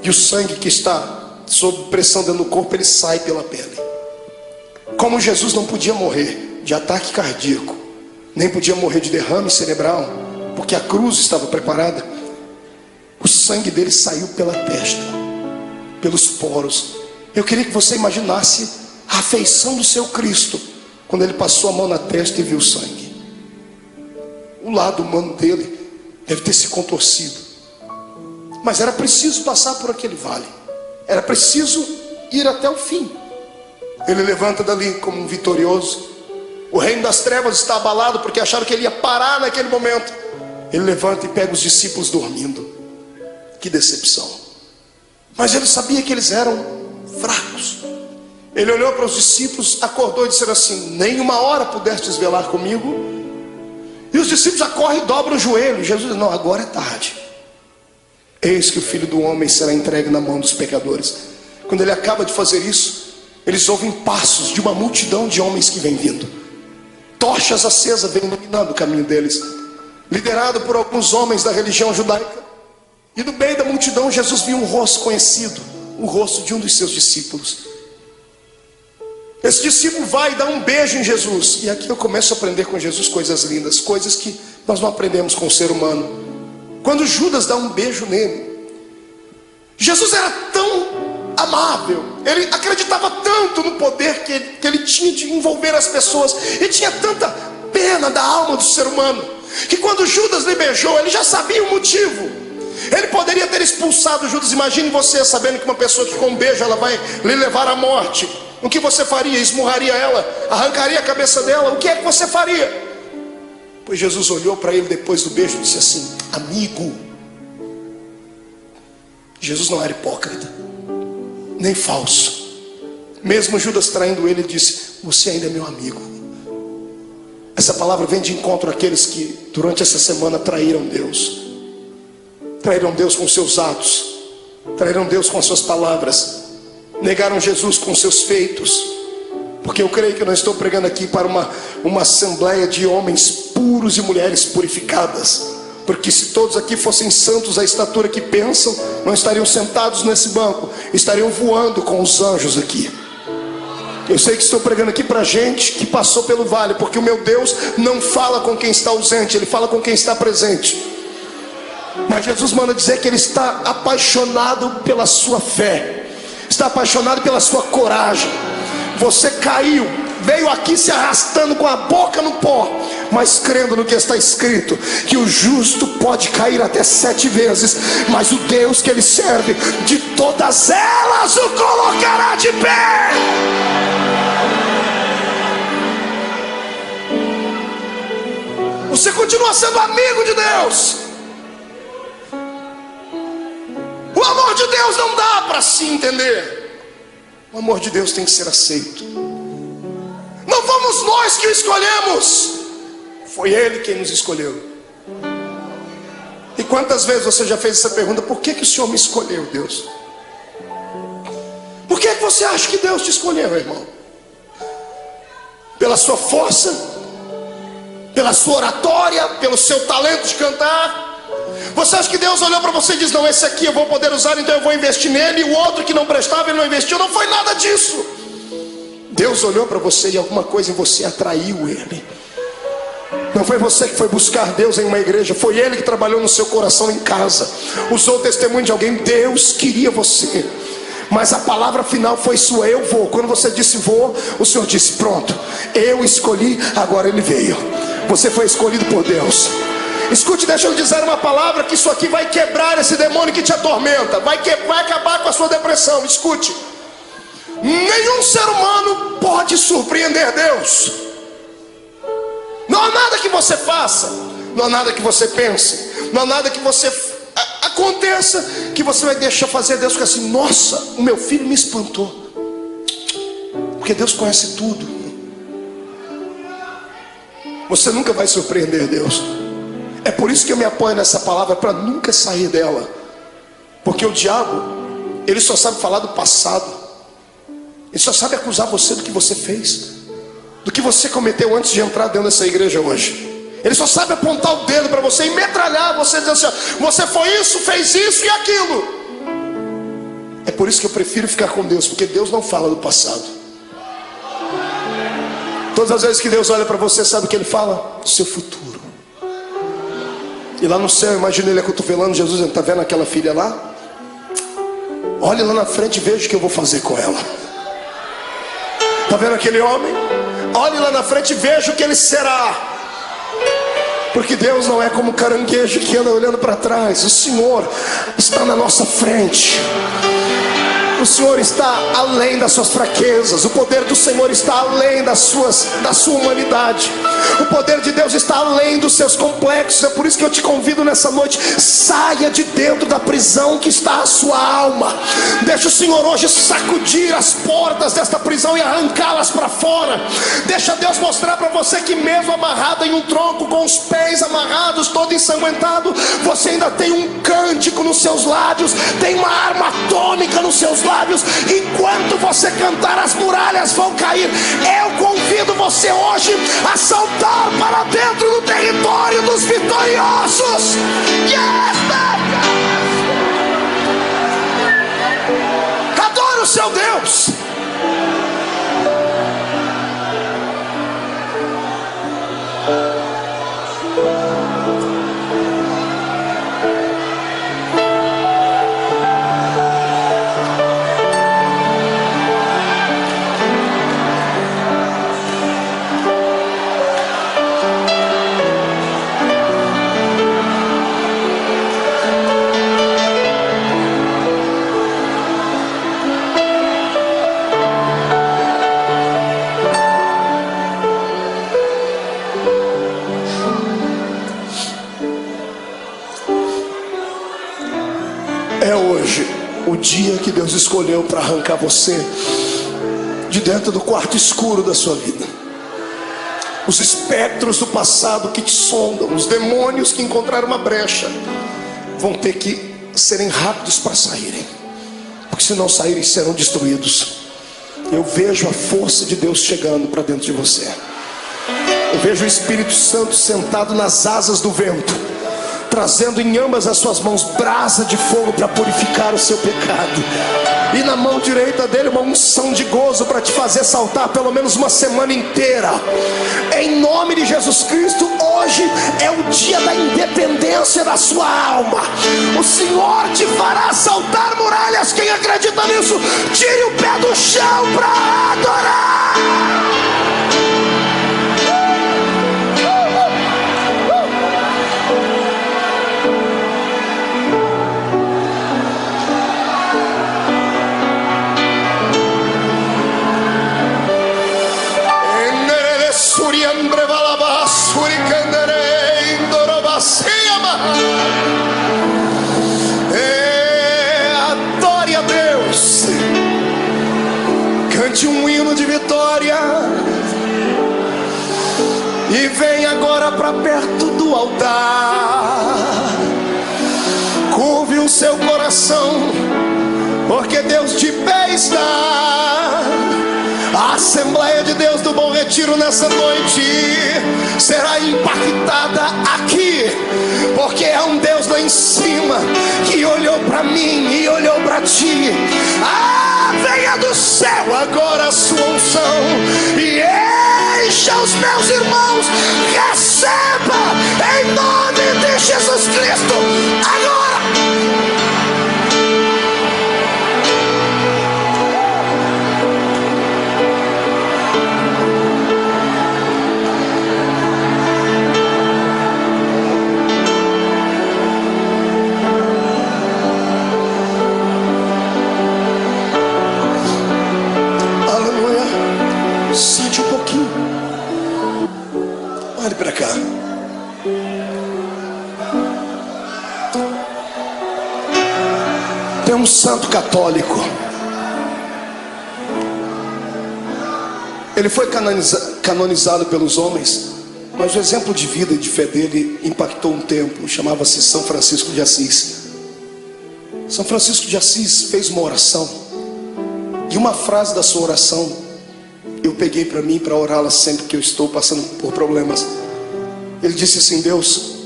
e o sangue que está sob pressão dentro do corpo, ele sai pela pele. Como Jesus não podia morrer de ataque cardíaco, nem podia morrer de derrame cerebral, porque a cruz estava preparada, o sangue dele saiu pela testa, pelos poros. Eu queria que você imaginasse a afeição do seu Cristo quando ele passou a mão na testa e viu o sangue. O lado humano dele deve ter se contorcido, mas era preciso passar por aquele vale, era preciso ir até o fim. Ele levanta dali como um vitorioso. O reino das trevas está abalado porque acharam que ele ia parar naquele momento. Ele levanta e pega os discípulos dormindo. Que decepção. Mas ele sabia que eles eram fracos. Ele olhou para os discípulos, acordou e disse assim: nem uma hora pudestes velar comigo? E os discípulos já correm e dobram o joelho. Jesus diz: não, agora é tarde. Eis que o Filho do Homem será entregue na mão dos pecadores. Quando ele acaba de fazer isso, eles ouvem passos de uma multidão de homens que vem vindo. Tochas acesas vêm iluminando o caminho deles, liderado por alguns homens da religião judaica. E no meio da multidão Jesus viu um rosto conhecido, o rosto de um dos seus discípulos. Esse discípulo vai e dá um beijo em Jesus. E aqui eu começo a aprender com Jesus coisas lindas, coisas que nós não aprendemos com o ser humano. Quando Judas dá um beijo nele, Jesus era tão amável, ele acreditava tanto no poder que ele tinha de envolver as pessoas, e tinha tanta pena da alma do ser humano, que quando Judas lhe beijou, ele já sabia o motivo. Ele poderia ter expulsado Judas. Imagine você sabendo que uma pessoa que com um beijo ela vai lhe levar à morte. O que você faria? Esmurraria ela? Arrancaria a cabeça dela? O que é que você faria? Pois Jesus olhou para ele depois do beijo e disse assim: amigo. Jesus não era hipócrita, nem falso. Mesmo Judas traindo ele, disse: você ainda é meu amigo. Essa palavra vem de encontro àqueles que durante essa semana traíram Deus. Traíram Deus com seus atos, traíram Deus com as suas palavras, negaram Jesus com seus feitos. Porque eu creio que eu não estou pregando aqui para uma assembleia de homens puros e mulheres purificadas, porque se todos aqui fossem santos à estatura que pensam, não estariam sentados nesse banco, estariam voando com os anjos aqui. Eu sei que estou pregando aqui para gente que passou pelo vale, porque o meu Deus não fala com quem está ausente, Ele fala com quem está presente. Mas Jesus manda dizer que Ele está apaixonado pela sua fé, está apaixonado pela sua coragem. Você caiu, veio aqui se arrastando com a boca no pó, mas crendo no que está escrito, que o justo pode cair até 7 vezes, mas o Deus que Ele serve, de todas elas o colocará de pé. Você continua sendo amigo de Deus. O amor de Deus não dá para se entender. O amor de Deus tem que ser aceito. Não fomos nós que o escolhemos, foi Ele quem nos escolheu. E quantas vezes você já fez essa pergunta: por que o Senhor me escolheu, Deus? Por que você acha que Deus te escolheu, irmão? Pela sua força? Pela sua oratória? Pelo seu talento de cantar? Você acha que Deus olhou para você e disse: não, esse aqui eu vou poder usar, então eu vou investir nele, e o outro que não prestava ele não investiu? Não foi nada disso. Deus olhou para você e alguma coisa em você atraiu Ele. Não foi você que foi buscar Deus em uma igreja, foi Ele que trabalhou no seu coração em casa, usou o testemunho de alguém. Deus queria você, mas a palavra final foi sua: eu vou. Quando você disse vou, o Senhor disse: pronto, eu escolhi, agora Ele veio. Você foi escolhido por Deus. Escute, deixa eu dizer uma palavra, que isso aqui vai quebrar esse demônio que te atormenta, vai acabar com a sua depressão. Escute: nenhum ser humano pode surpreender Deus. Não há nada que você faça, não há nada que você pense, não há nada que você aconteça que você vai deixar fazer Deus ficar assim: nossa, o meu filho me espantou. Porque Deus conhece tudo. Você nunca vai surpreender Deus. É por isso que eu me apoio nessa palavra, para nunca sair dela. Porque o diabo, ele só sabe falar do passado. Ele só sabe acusar você do que você fez, do que você cometeu antes de entrar dentro dessa igreja hoje. Ele só sabe apontar o dedo para você e metralhar você, dizendo assim: você foi isso, fez isso e aquilo. É por isso que eu prefiro ficar com Deus, porque Deus não fala do passado. Todas as vezes que Deus olha para você, sabe o que Ele fala? Do seu futuro. E lá no céu, imagina Ele acotovelando Jesus, está vendo aquela filha lá? Olhe lá na frente e veja o que eu vou fazer com ela. Está vendo aquele homem? Olhe lá na frente e veja o que ele será. Porque Deus não é como caranguejo que anda olhando para trás. O Senhor está na nossa frente. O Senhor está além das suas fraquezas. O poder do Senhor está além da sua humanidade. O poder de Deus está além dos seus complexos. É por isso que eu te convido nessa noite: saia de dentro da prisão que está a sua alma. Deixa o Senhor hoje sacudir as portas desta prisão e arrancá-las para fora. Deixa Deus mostrar para você que mesmo amarrado em um tronco, com os pés amarrados, todo ensanguentado, você ainda tem um cântico nos seus lábios, tem uma arma atômica nos seus lábios. Enquanto você cantar, as muralhas vão cair. Eu convido você hoje a saltar para dentro do território dos vitoriosos. Yes! Adore o seu Deus. É hoje o dia que Deus escolheu para arrancar você de dentro do quarto escuro da sua vida. Os espectros do passado que te sondam, os demônios que encontraram uma brecha, vão ter que serem rápidos para saírem, porque se não saírem serão destruídos. Eu vejo a força de Deus chegando para dentro de você. Eu vejo o Espírito Santo sentado nas asas do vento, trazendo em ambas as suas mãos brasa de fogo para purificar o seu pecado, e na mão direita dele uma unção de gozo para te fazer saltar pelo menos uma semana inteira. Em nome de Jesus Cristo, hoje é o dia da independência da sua alma. O Senhor te fará saltar muralhas. Quem acredita nisso, tire o pé do chão para adorar. Adore a Deus, cante um hino de vitória e vem agora para perto do altar. Curve o seu coração, porque Deus de pé está. A Assembleia de Deus do Bom Retiro nessa noite será impactada aqui, porque é um Deus lá em cima que olhou para mim e olhou para ti. Venha do céu agora a sua unção e encha os meus irmãos. Receba em nome de Jesus Cristo agora. Sente um pouquinho. Olhe para cá. Tem um santo católico. Ele foi canonizado pelos homens, mas o exemplo de vida e de fé dele impactou um tempo. Chamava-se São Francisco de Assis. São Francisco de Assis fez uma oração, e uma frase da sua oração eu peguei para mim, para orá-la sempre que eu estou passando por problemas. Ele disse assim: Deus,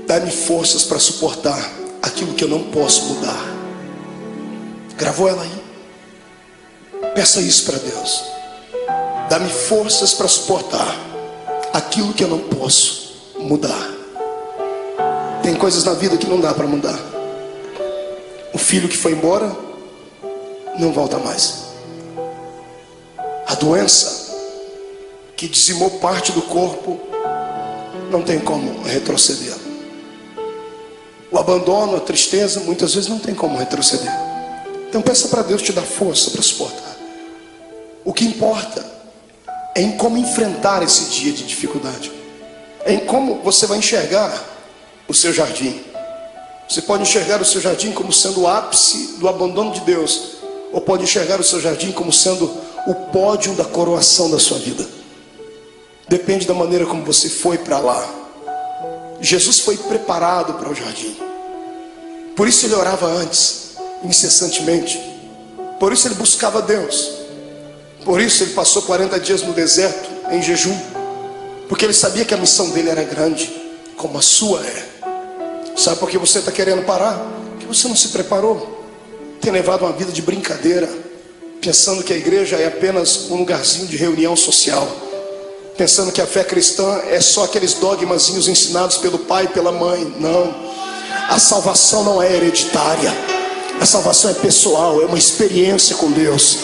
dá-me forças para suportar aquilo que eu não posso mudar. Gravou ela aí? Peça isso para Deus. Dá-me forças para suportar aquilo que eu não posso mudar. Tem coisas na vida que não dá para mudar. O filho que foi embora não volta mais. A doença que dizimou parte do corpo não tem como retroceder. O abandono, a tristeza, muitas vezes não tem como retroceder. Então peça para Deus te dar força para suportar. O que importa é em como enfrentar esse dia de dificuldade. É em como você vai enxergar o seu jardim. Você pode enxergar o seu jardim como sendo o ápice do abandono de Deus, ou pode enxergar o seu jardim como sendo o pódio da coroação da sua vida. Depende da maneira como você foi para lá. Jesus foi preparado para o jardim. Por isso ele orava antes, incessantemente. Por isso ele buscava Deus. Por isso ele passou 40 dias no deserto em jejum, porque ele sabia que a missão dele era grande, como a sua é. Sabe por que você está querendo parar? Porque você não se preparou. Tem levado uma vida de brincadeira, pensando que a igreja é apenas um lugarzinho de reunião social, pensando que a fé cristã é só aqueles dogmazinhos ensinados pelo pai e pela mãe. Não, a salvação não é hereditária, a salvação é pessoal, é uma experiência com Deus.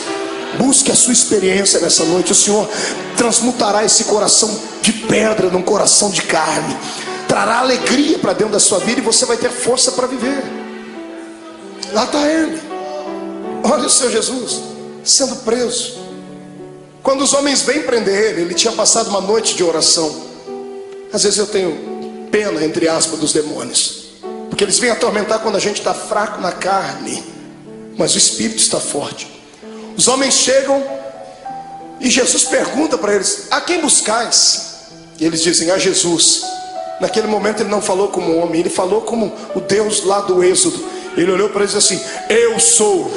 Busque a sua experiência nessa noite. O Senhor transmutará esse coração de pedra num coração de carne, trará alegria para dentro da sua vida, e você vai ter força para viver. Lá está ele. Olha o seu Jesus sendo preso. Quando os homens vêm prender ele, ele tinha passado uma noite de oração. Às vezes eu tenho pena, entre aspas, dos demônios, porque eles vêm atormentar quando a gente está fraco na carne, mas o espírito está forte. Os homens chegam e Jesus pergunta para eles: a quem buscais? E eles dizem: a Jesus. Naquele momento ele não falou como homem, ele falou como o Deus lá do Êxodo. Ele olhou para eles assim: eu sou.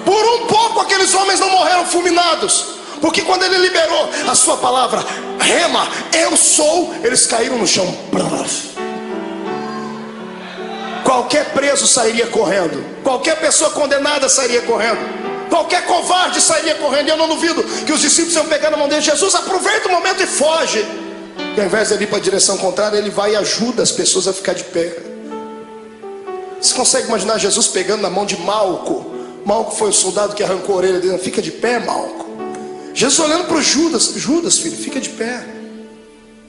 Por um pouco aqueles homens não morreram fulminados. Porque quando ele liberou a sua palavra, rema, eu sou, eles caíram no chão. Qualquer preso sairia correndo, qualquer pessoa condenada sairia correndo, qualquer covarde sairia correndo. E eu não duvido que os discípulos iam pegar na mão dele: Jesus, aproveita o momento e foge. E ao invés de ele ir para a direção contrária, ele vai e ajuda as pessoas a ficar de pé. Você consegue imaginar Jesus pegando na mão de Malco? Malco foi o soldado que arrancou a orelha dele. Fica de pé, Malco. Jesus olhando para o Judas: Judas, filho, fica de pé.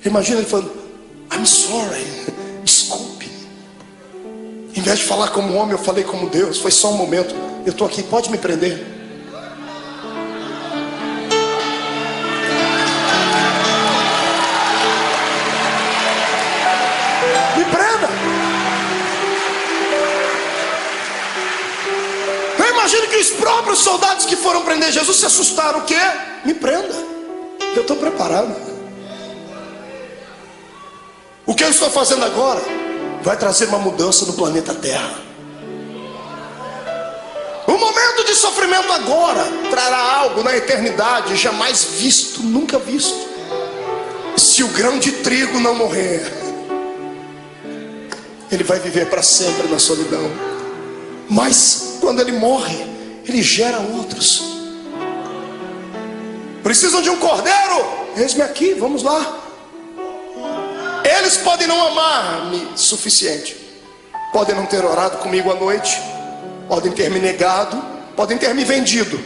Imagina ele falando: I'm sorry, desculpe. Em vez de falar como homem, eu falei como Deus. Foi só um momento, eu estou aqui, pode me prender. Me prenda. Eu imagino que os próprios soldados que foram prender Jesus se assustaram. O quê? Me prenda, eu estou preparado. O que eu estou fazendo agora vai trazer uma mudança no planeta Terra. O momento de sofrimento agora trará algo na eternidade jamais visto, nunca visto. Se o grão de trigo não morrer, ele vai viver para sempre na solidão. Mas quando ele morre, ele gera outros. Precisam de um cordeiro? Eis-me aqui, vamos lá. Eles podem não amar-me suficiente, podem não ter orado comigo à noite, podem ter me negado, podem ter me vendido,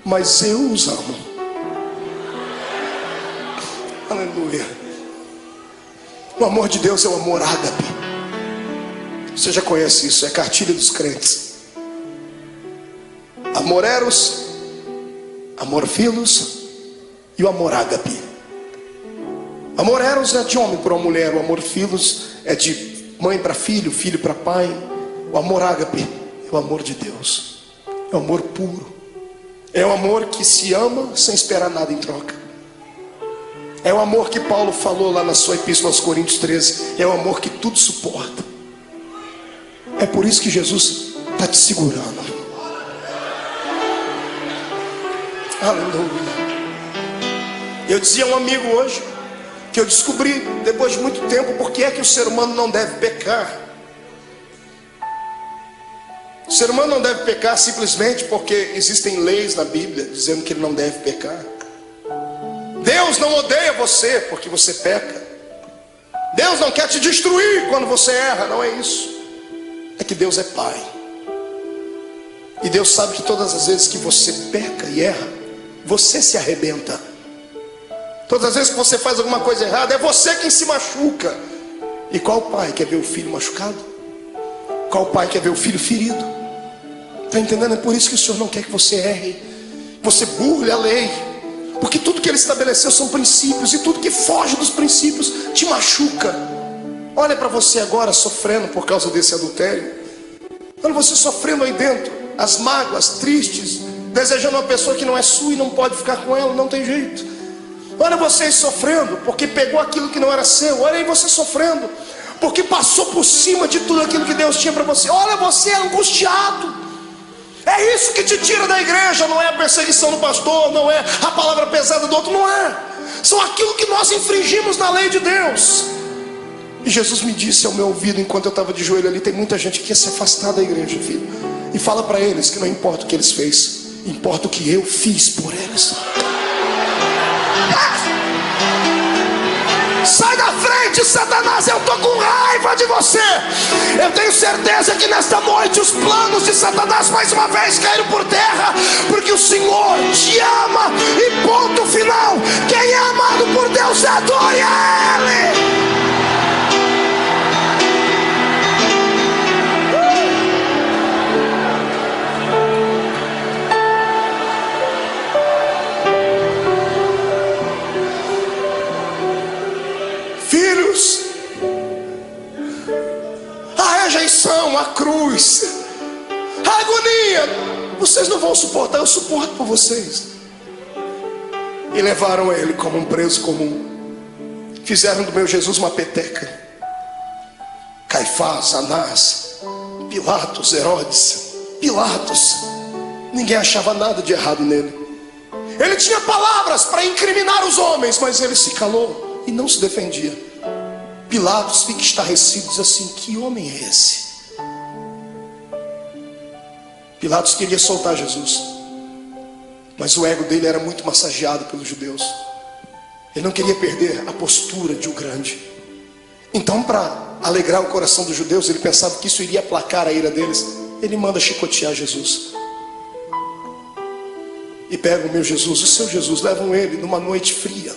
mas eu os amo. Aleluia. O amor de Deus é o amor ágape. Você já conhece isso, é cartilha dos crentes. Amor eros, amor filos e o amor ágape. Amor eros é de homem para uma mulher, o amor filos é de mãe para filho, filho para pai. O amor ágape é o amor de Deus, é o amor puro, é o amor que se ama sem esperar nada em troca. É o amor que Paulo falou lá na sua epístola aos Coríntios 13, é o amor que tudo suporta. É por isso que Jesus está te segurando. Aleluia. Eu dizia a um amigo hoje que eu descobri depois de muito tempo porque é que o ser humano não deve pecar. O ser humano não deve pecar simplesmente porque existem leis na Bíblia dizendo que ele não deve pecar. Deus não odeia você porque você peca. Deus não quer te destruir quando você erra, não é isso. É que Deus é Pai. E Deus sabe que todas as vezes que você peca e erra, você se arrebenta. Todas as vezes que você faz alguma coisa errada, é você quem se machuca. E qual pai quer ver o filho machucado? Qual pai quer ver o filho ferido? Está entendendo? É por isso que o Senhor não quer que você erre, você burle a lei. Porque tudo que Ele estabeleceu são princípios, e tudo que foge dos princípios te machuca. Olha para você agora sofrendo por causa desse adultério. Olha você sofrendo aí dentro, as mágoas, tristes, desejando uma pessoa que não é sua e não pode ficar com ela, não tem jeito. Olha vocês sofrendo porque pegou aquilo que não era seu. Olha aí você sofrendo porque passou por cima de tudo aquilo que Deus tinha para você. Olha você angustiado. É isso que te tira da igreja. Não é a perseguição do pastor, não é a palavra pesada do outro, não é. São aquilo que nós infringimos na lei de Deus. E Jesus me disse ao meu ouvido enquanto eu estava de joelho ali: tem muita gente que quer se afastar da igreja, filho. E fala para eles que não importa o que eles fez, importa o que eu fiz por eles. Sai da frente, Satanás, eu estou com raiva de você. Eu tenho certeza que nesta noite os planos de Satanás mais uma vez caíram por terra, porque o Senhor te ama e ponto final. Quem é amado por Deus, adore a Ele. Filhos, a rejeição, a cruz, a agonia, vocês não vão suportar, eu suporto por vocês. E levaram ele como um preso comum. Fizeram do meu Jesus uma peteca. Caifás, Anás, Pilatos, Herodes, Pilatos, ninguém achava nada de errado nele. Ele tinha palavras para incriminar os homens, mas ele se calou e não se defendia. Pilatos fica estarrecido e diz assim: que homem é esse? Pilatos queria soltar Jesus, mas o ego dele era muito massageado pelos judeus. Ele não queria perder a postura de um grande. Então, para alegrar o coração dos judeus, ele pensava que isso iria aplacar a ira deles. Ele manda chicotear Jesus. E pegam o meu Jesus, o seu Jesus, levam ele numa noite fria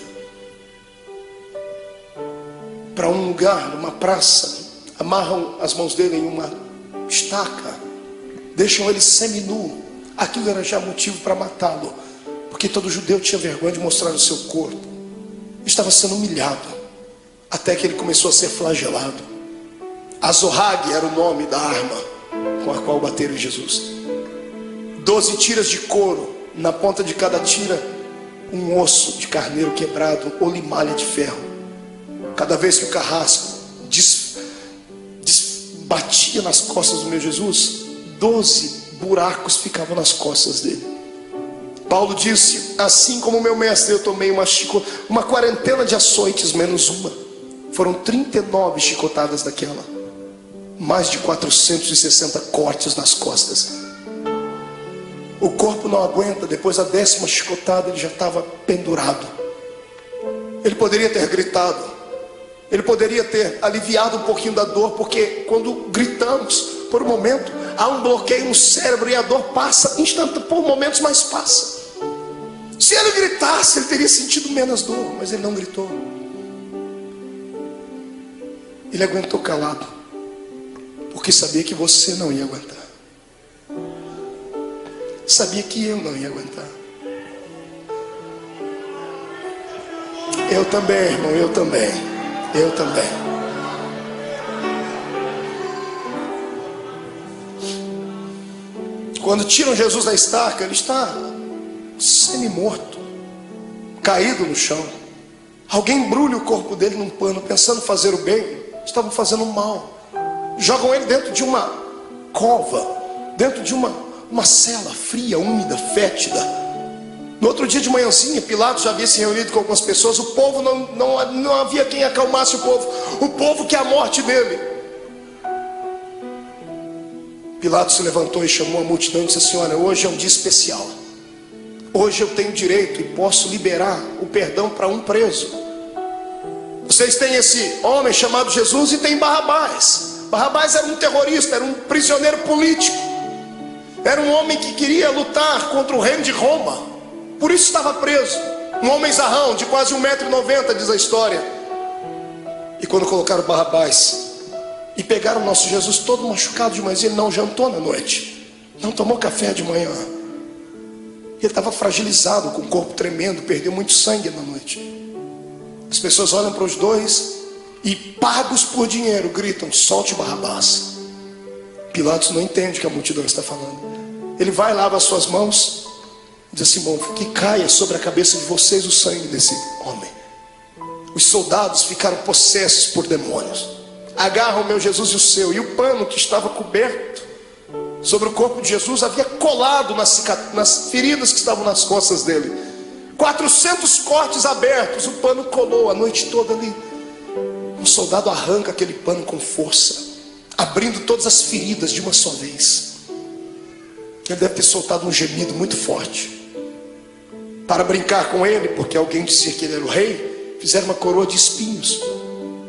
para um lugar, numa praça, amarram as mãos dele em uma estaca, deixam ele seminu. Aquilo era já motivo para matá-lo, porque todo judeu tinha vergonha de mostrar o seu corpo. Estava sendo humilhado, até que ele começou a ser flagelado. Azorrague era o nome da arma com a qual bateram em Jesus. 12 tiras de couro, na ponta de cada tira um osso de carneiro quebrado ou limalha de ferro. Cada vez que o carrasco batia nas costas do meu Jesus, 12 buracos ficavam nas costas dele. Paulo disse: assim como meu mestre, eu tomei uma quarentena de açoites menos uma. Foram 39 chicotadas daquela, mais de 460 cortes nas costas. O corpo não aguenta. Depois da 10ª chicotada, ele já estava pendurado. Ele poderia ter gritado, ele poderia ter aliviado um pouquinho da dor, porque quando gritamos, por um momento, há um bloqueio no cérebro e a dor passa por momentos, mas passa. Se ele gritasse, ele teria sentido menos dor, mas ele não gritou. Ele aguentou calado, porque sabia que você não ia aguentar. Sabia que eu não ia aguentar. Eu também, irmão, eu também. Quando tiram Jesus da estaca, ele está semi-morto, caído no chão. Alguém embrulha o corpo dele num pano, pensando fazer o bem. Estavam fazendo o mal. Jogam ele dentro de uma cova, dentro de uma cela fria, úmida, fétida. No outro dia de manhãzinha, Pilatos já havia se reunido com algumas pessoas. O povo não havia quem acalmasse o povo. O povo quer a morte dele. Pilatos se levantou e chamou a multidão e disse assim: olha, hoje é um dia especial. Hoje eu tenho direito e posso liberar o perdão para um preso. Vocês têm esse homem chamado Jesus e tem Barrabás. Barrabás era um terrorista, era um prisioneiro político. Era um homem que queria lutar contra o reino de Roma. Por isso estava preso. Um homem zarrão, de quase 1,90 m, diz a história. E quando colocaram Barrabás e pegaram o nosso Jesus todo machucado de manhã, ele não jantou na noite, não tomou café de manhã. Ele estava fragilizado, com o corpo tremendo, perdeu muito sangue na noite. As pessoas olham para os dois e, pagos por dinheiro, gritam: solte Barrabás. Pilatos não entende o que a multidão está falando. Ele vai, lava as suas mãos, diz assim: bom, que caia sobre a cabeça de vocês o sangue desse homem. Os soldados ficaram possessos por demônios. Agarram o meu Jesus e o seu, e o pano que estava coberto sobre o corpo de Jesus havia colado nas feridas que estavam nas costas dele. 400 cortes abertos, o pano colou a noite toda ali. Um soldado arranca aquele pano com força, abrindo todas as feridas de uma só vez. Ele deve ter soltado um gemido muito forte. Para brincar com ele, porque alguém dizia que ele era o rei, fizeram uma coroa de espinhos.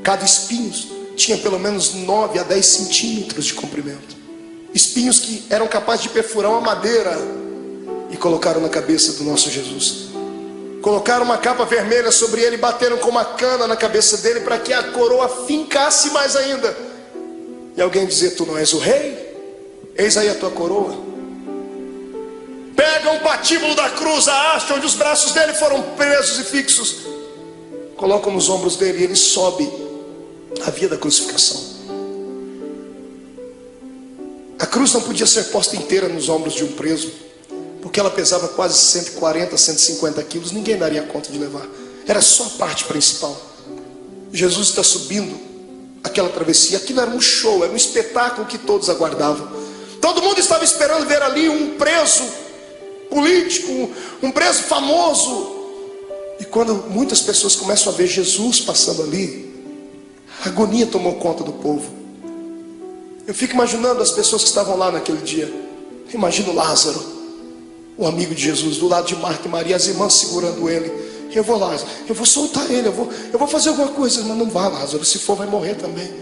Cada espinho tinha pelo menos 9 a 10 centímetros de comprimento. Espinhos que eram capazes de perfurar uma madeira. E colocaram na cabeça do nosso Jesus. Colocaram uma capa vermelha sobre ele e bateram com uma cana na cabeça dele para que a coroa fincasse mais ainda. E alguém dizia: tu não és o rei? Eis aí a tua coroa. Pegam o patíbulo da cruz, a haste onde os braços dele foram presos e fixos, colocam nos ombros dele e ele sobe a via da crucificação. A cruz não podia ser posta inteira nos ombros de um preso, porque ela pesava quase 140, 150 quilos. Ninguém daria conta de levar. Era só a parte principal. Jesus está subindo aquela travessia. Aquilo era um show, era um espetáculo que todos aguardavam. Todo mundo estava esperando ver ali um preso político, um preso famoso. E quando muitas pessoas começam a ver Jesus passando ali, a agonia tomou conta do povo. Eu fico imaginando as pessoas que estavam lá naquele dia. Imagino Lázaro, o amigo de Jesus, do lado de Marta e Maria, as irmãs segurando ele. Eu vou, Lázaro, eu vou soltar ele, eu vou fazer alguma coisa. Mas não vá, Lázaro, se for vai morrer também.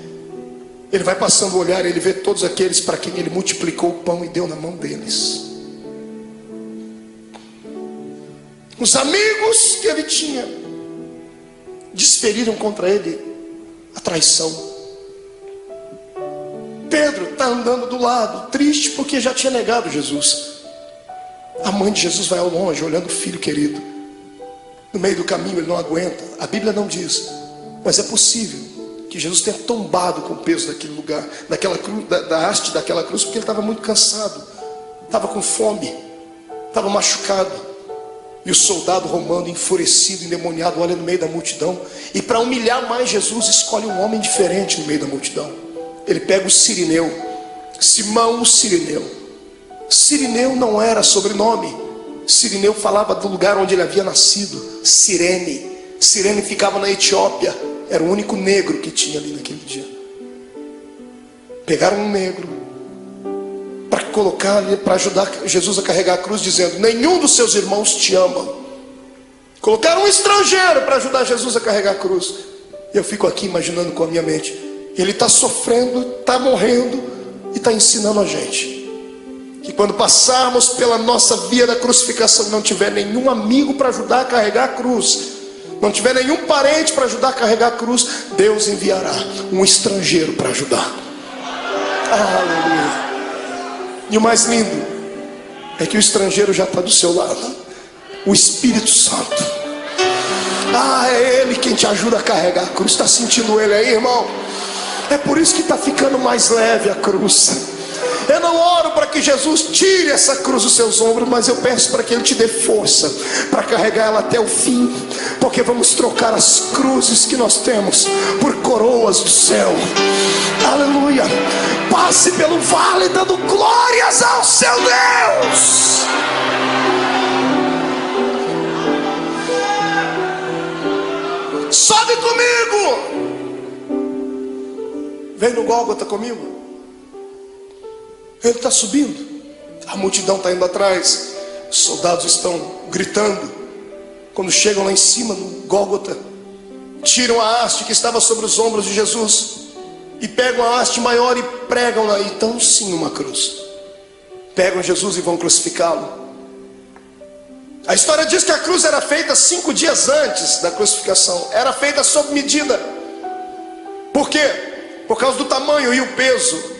Ele vai passando o olhar, ele vê todos aqueles para quem ele multiplicou o pão e deu na mão deles. Os amigos que ele tinha desferiram contra ele a traição. Pedro está andando do lado, triste porque já tinha negado Jesus. A mãe de Jesus vai ao longe, olhando o filho querido. No meio do caminho ele não aguenta. A Bíblia não diz, mas é possível que Jesus tenha tombado com o peso daquele lugar, daquela cruz, da haste daquela cruz, porque ele estava muito cansado, estava com fome, estava machucado. E o soldado romano, enfurecido, endemoniado, olha no meio da multidão, e para humilhar mais Jesus, escolhe um homem diferente no meio da multidão. Ele pega o Cirineu, Simão o Cirineu. Cirineu não era sobrenome. Cirineu falava do lugar onde ele havia nascido, Cirene. Cirene ficava na Etiópia. Era o único negro que tinha ali naquele dia. Pegaram um negro para colocar ali, para ajudar Jesus a carregar a cruz, dizendo: nenhum dos seus irmãos te ama. Colocaram um estrangeiro para ajudar Jesus a carregar a cruz. Eu fico aqui imaginando com a minha mente, ele está sofrendo, está morrendo e está ensinando a gente que quando passarmos pela nossa via da crucificação, não tiver nenhum amigo para ajudar a carregar a cruz, não tiver nenhum parente para ajudar a carregar a cruz, Deus enviará um estrangeiro para ajudar. Aleluia. E o mais lindo é que o estrangeiro já está do seu lado, o Espírito Santo. É Ele quem te ajuda a carregar a cruz. Está sentindo Ele aí, irmão? É por isso que está ficando mais leve a cruz. Eu não oro para que Jesus tire essa cruz dos seus ombros, mas eu peço para que Ele te dê força para carregar ela até o fim, porque vamos trocar as cruzes que nós temos por coroas do céu. Aleluia. Passe pelo vale dando glórias ao seu Deus. Sobe comigo. Vem no Gólgota comigo. Ele está subindo, a multidão está indo atrás, os soldados estão gritando. Quando chegam lá em cima no Gólgota, tiram a haste que estava sobre os ombros de Jesus e pegam a haste maior e pregam lá, então sim uma cruz. Pegam Jesus e vão crucificá-lo. A história diz que a cruz era feita 5 dias antes da crucificação, era feita sob medida. Por quê? Por causa do tamanho e o peso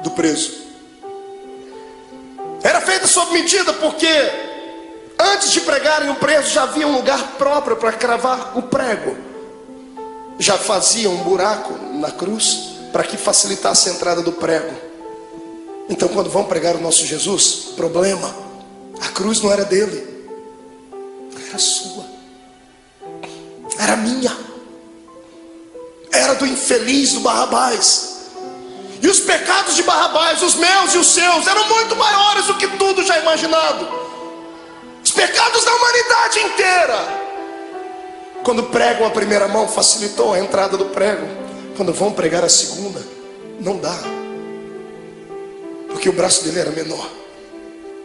do preso. Era feita sob medida porque antes de pregarem o preso já havia um lugar próprio para cravar o prego. Já faziam um buraco na cruz para que facilitasse a entrada do prego. Então quando vão pregar o nosso Jesus, problema, a cruz não era dele, era sua, era minha, era do infeliz, do Barrabás. E os pecados de Barrabás, os meus e os seus, eram muito maiores do que tudo já imaginado. Os pecados da humanidade inteira. Quando pregam a primeira mão, facilitou a entrada do prego. Quando vão pregar a segunda, não dá, porque o braço dele era menor.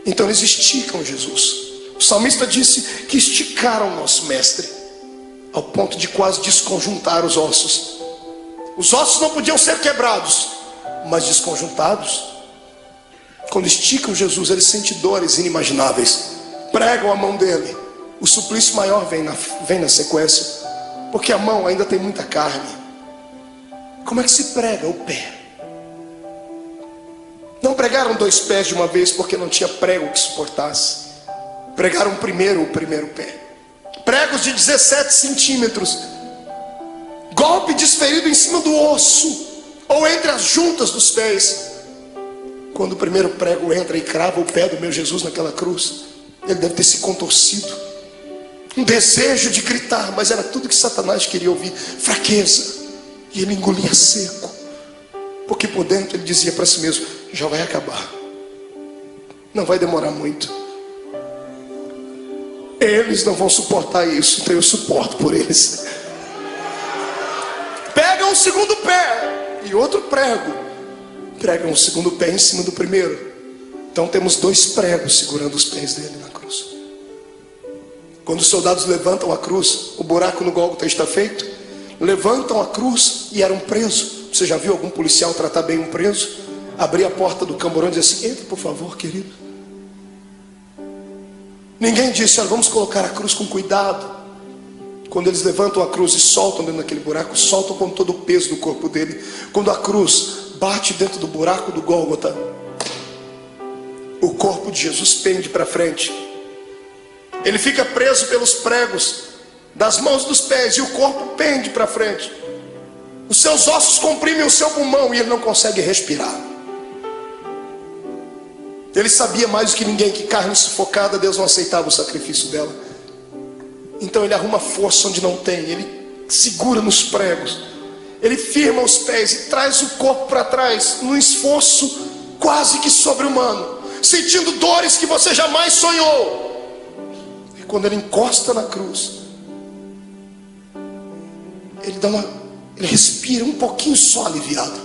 Então eles esticam Jesus. O salmista disse que esticaram o nosso mestre, ao ponto de quase desconjuntar os ossos. Os ossos não podiam ser quebrados, mas desconjuntados. Quando esticam Jesus, ele sente dores inimagináveis. Pregam a mão dele, o suplício maior vem na sequência, porque a mão ainda tem muita carne. Como é que se prega o pé? Não pregaram 2 pés de uma vez, porque não tinha prego que suportasse. Pregaram primeiro o primeiro pé, pregos de 17 centímetros, golpe desferido em cima do osso, ou entre as juntas dos pés. Quando o primeiro prego entra e crava o pé do meu Jesus naquela cruz, ele deve ter se contorcido, um desejo de gritar, mas era tudo que Satanás queria ouvir, fraqueza. E ele engolia seco, porque por dentro ele dizia para si mesmo: já vai acabar, Não vai demorar muito. Eles não vão suportar isso, então eu suporto por eles. Pega um segundo pé e outro prego. Prega um segundo pé em cima do primeiro. Então temos 2 pregos segurando os pés dele na cruz. Quando os soldados levantam a cruz, o buraco no Gólgota está feito. Levantam a cruz e eram presos. Você já viu algum policial tratar bem um preso? Abrir a porta do camburão e dizer assim: entra por favor, querido. Ninguém disse: olha, vamos colocar a cruz com cuidado. Quando eles levantam a cruz e soltam dentro daquele buraco, soltam com todo o peso do corpo dele. Quando a cruz bate dentro do buraco do Gólgota, o corpo de Jesus pende para frente. Ele fica preso pelos pregos das mãos e dos pés, e o corpo pende para frente. Os seus ossos comprimem o seu pulmão e ele não consegue respirar. Ele sabia mais do que ninguém que carne sufocada, Deus não aceitava o sacrifício dela. Então ele arruma força onde não tem. Ele segura nos pregos. Ele firma os pés e traz o corpo para trás, num esforço quase que sobre-humano, sentindo dores que você jamais sonhou. E quando ele encosta na cruz, ele respira um pouquinho só aliviado.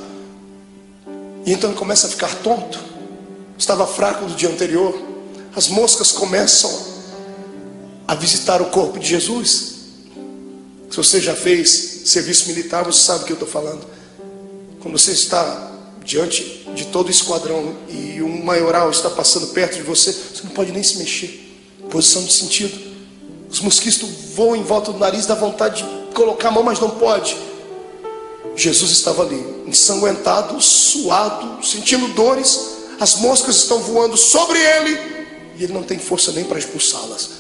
E então ele começa a ficar tonto. Estava fraco do dia anterior. As moscas começam a visitar o corpo de Jesus. Se você já fez serviço militar, você sabe o que eu estou falando. Quando você está diante de todo o esquadrão e um maioral está passando perto de você, você não pode nem se mexer. Posição de sentido. Os mosquitos voam em volta do nariz, dá vontade de colocar a mão, mas não pode. Jesus estava ali, ensanguentado, suado, sentindo dores. As moscas estão voando sobre ele e ele não tem força nem para expulsá-las.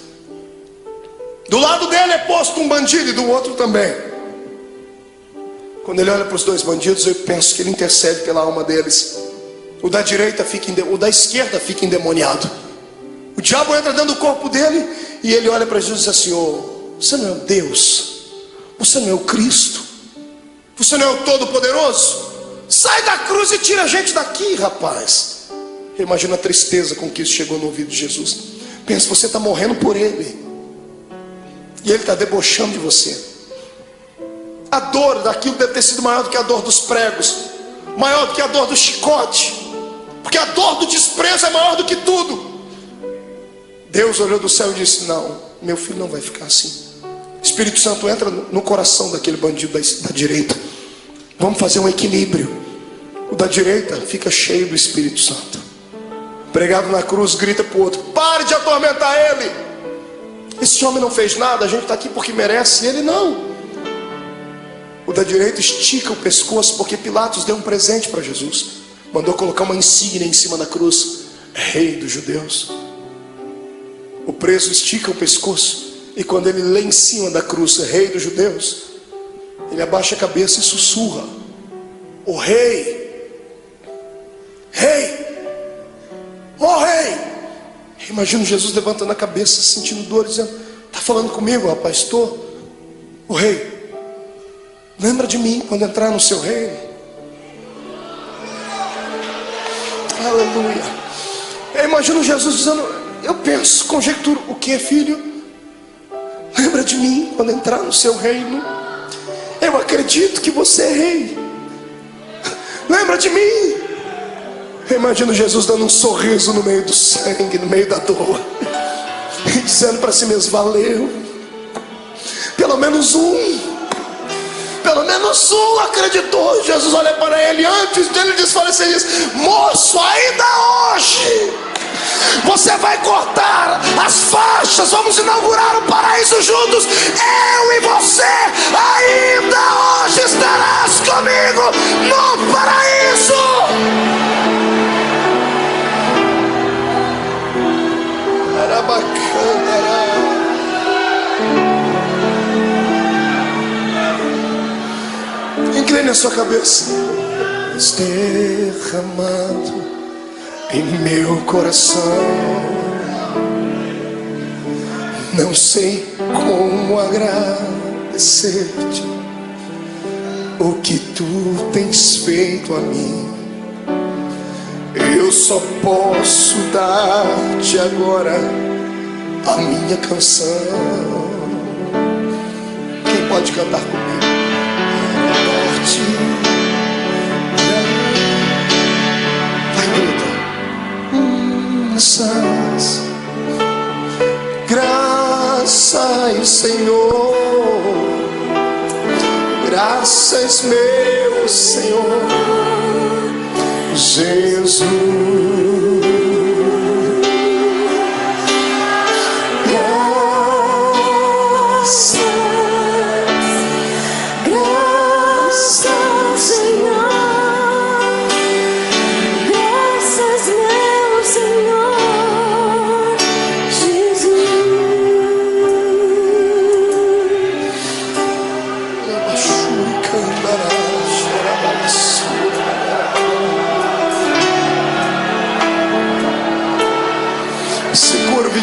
Do lado dele é posto um bandido e do outro também. Quando ele olha para os 2 bandidos, eu penso que ele intercede pela alma deles. O da direita o da esquerda fica endemoniado. O diabo entra dentro do corpo dele e ele olha para Jesus e diz assim: oh, você não é o Deus, você não é o Cristo, você não é o Todo-Poderoso? Sai da cruz e tira a gente daqui, rapaz. Eu imagino a tristeza com que isso chegou no ouvido de Jesus. Pensa, você está morrendo por ele e ele está debochando de você. A dor daquilo deve ter sido maior do que a dor dos pregos, maior do que a dor do chicote, porque a dor do desprezo é maior do que tudo. Deus olhou do céu e disse: não, meu filho não vai ficar assim. O Espírito Santo entra no coração daquele bandido da direita. Vamos fazer um equilíbrio. O da direita fica cheio do Espírito Santo. Pregado na cruz, grita para o outro: pare de atormentar ele. Esse homem não fez nada, a gente está aqui porque merece, ele não. O da direita estica o pescoço, porque Pilatos deu um presente para Jesus. Mandou colocar uma insígnia em cima da cruz: Rei dos Judeus. O preso estica o pescoço, e quando ele lê em cima da cruz Rei dos Judeus, ele abaixa a cabeça e sussurra: o Rei, Rei, ó Rei. Imagino Jesus levantando a cabeça, sentindo dor, dizendo: está falando comigo, rapaz? Estou. O Rei, lembra de mim quando entrar no seu reino. Aleluia. Eu imagino Jesus dizendo, eu penso, conjecturo: o que, filho? Lembra de mim quando entrar no seu reino. Eu acredito que você é rei. Lembra de mim. Eu imagino Jesus dando um sorriso no meio do sangue, no meio da dor, e dizendo para si mesmo: valeu. Pelo menos um acreditou. Jesus olha para ele antes dele desfalecer e diz: moço, ainda hoje você vai cortar as faixas, vamos inaugurar o paraíso juntos. Eu e você, ainda hoje estarás comigo no paraíso. Era bacana, era. Incline a sua cabeça. Derramado em meu coração, não sei como agradecer-te o que tu tens feito a mim. Eu eu só posso dar-te agora a minha canção. Quem pode cantar comigo? Dar-te, vai, grita. Graças, Senhor. Graças, meu Senhor Jesus.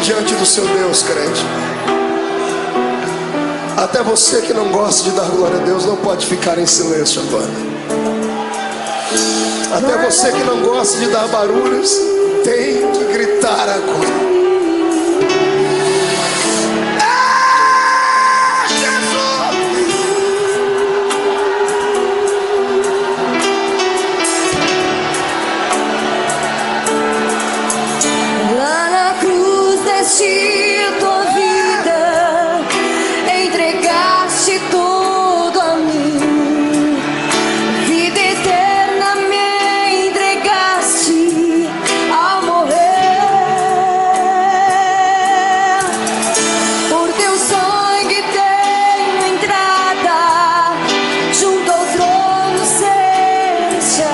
Diante do seu Deus, crente. Até você que não gosta de dar glória a Deus não pode ficar em silêncio agora. Até você que não gosta de dar barulhos tem que gritar agora. Tua vida, entregaste tudo a mim, vida eterna me entregaste ao morrer. Por teu sangue tenho entrada junto ao trono celestial,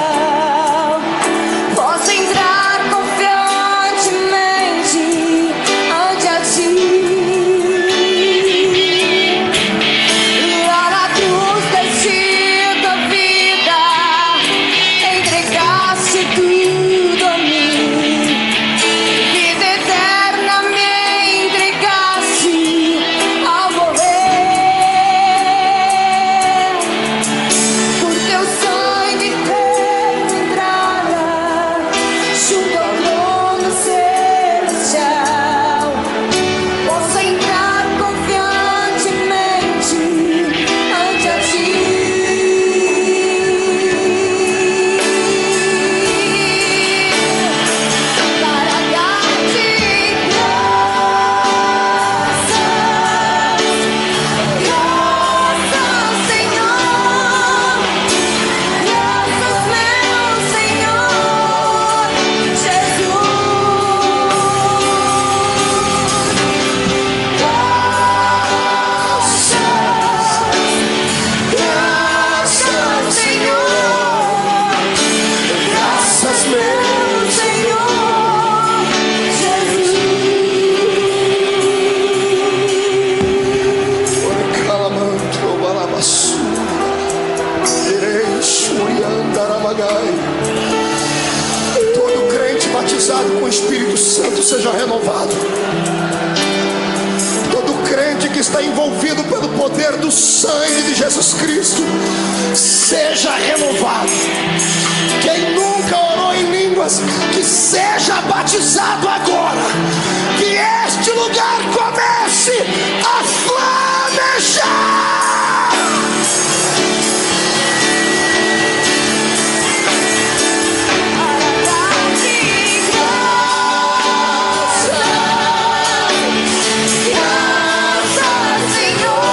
posso entrar confiantemente ante a ti. Lá na cruz deste tua vida, entregaste tudo a mim, vida eterna me entregaste ao morrer. Por teu sangue tenho entrada junto ao trono celestial, posso entrar confiantemente ante a ti. Para dar-te graças, Senhor, graças, meu Senhor Jesus. Graças, Senhor, Graças, meu Senhor Jesus. Calamantro balabassura, Ereishuriandarabagai. Todo crente batizado com o Espírito Santo seja renovado. Todo crente que está envolvido pelo poder do sangue de Jesus Cristo seja renovado. Quem nunca orou em línguas, que seja batizado agora. Que este lugar comece a flamejar. Para dar-te graças, Senhor,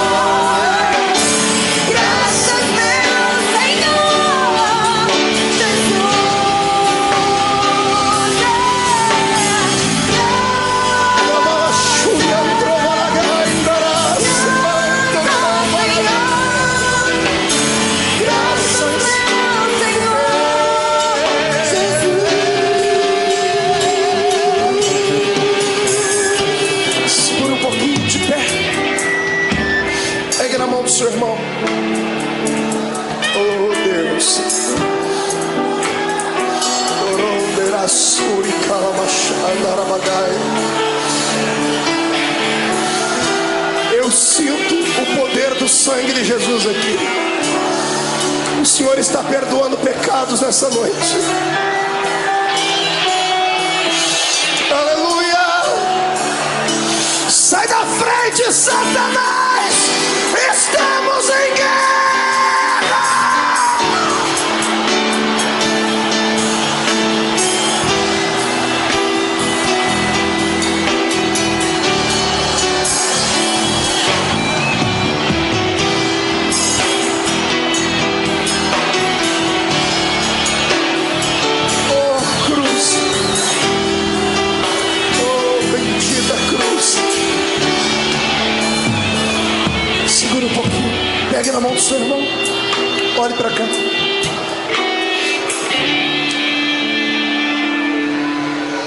graças, meu Senhor Segura um pouquinho de pé. Pegue na mão do seu irmão. Oh Deus. Eu sinto o poder do sangue de Jesus aqui. O Senhor está perdoando pecados nessa noite. frente, Satanás! Estamos em guerra! Segura um pouquinho, pegue na mão do seu irmão, olhe para cá.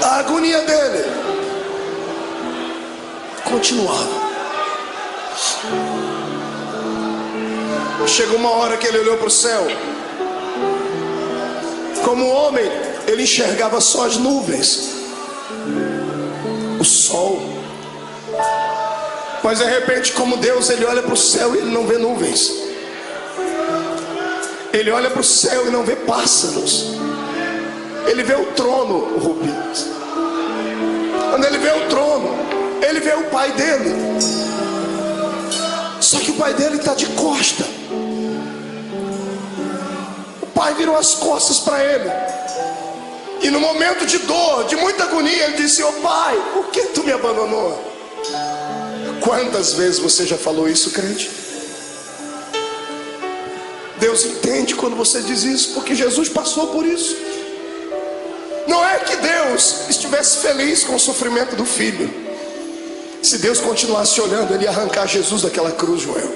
A agonia dele continuava. Chegou uma hora que ele olhou para o céu. Como homem, ele enxergava só as nuvens, o sol. Mas de repente, como Deus, ele olha para o céu e ele não vê nuvens. Ele olha para o céu e não vê pássaros. Ele vê o trono, Rubens. Quando ele vê o trono, ele vê o pai dele. Só que o pai dele está de costa. O pai virou as costas para ele. E no momento de dor, de muita agonia, ele disse: "Ô pai, por que tu me abandonou?" Quantas vezes você já falou isso, crente? Deus entende quando você diz isso, porque Jesus passou por isso. Não é que Deus estivesse feliz com o sofrimento do filho. Se Deus continuasse olhando, ele ia arrancar Jesus daquela cruz, Joel.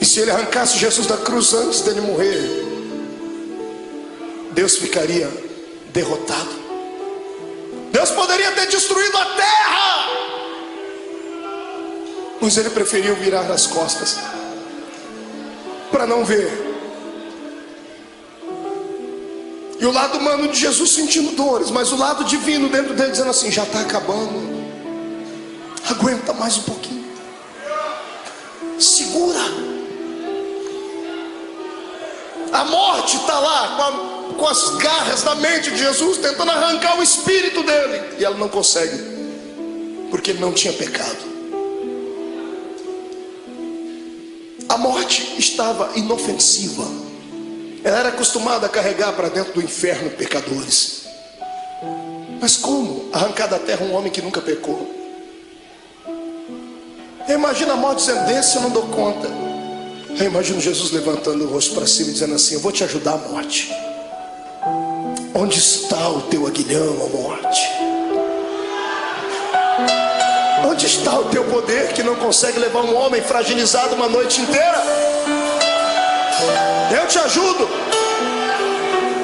E se ele arrancasse Jesus da cruz antes dele morrer, Deus ficaria derrotado. Deus poderia ter destruído a terra, mas ele preferiu virar as costas para não ver. E o lado humano de Jesus sentindo dores, mas o lado divino dentro dele dizendo assim: já está acabando, aguenta mais um pouquinho, segura. A morte está lá com as garras da mente de Jesus, tentando arrancar o espírito dele, e ela não consegue, porque ele não tinha pecado. A morte estava inofensiva. Ela era acostumada a carregar para dentro do inferno pecadores. Mas como arrancar da terra um homem que nunca pecou? Eu imagino a morte dizendo: desse eu não dou conta. Eu imagino Jesus levantando o rosto para cima e dizendo assim: eu vou te ajudar, morte. Onde está o teu aguilhão, ó morte? Onde está o teu poder que não consegue levar um homem fragilizado uma noite inteira? Eu te ajudo.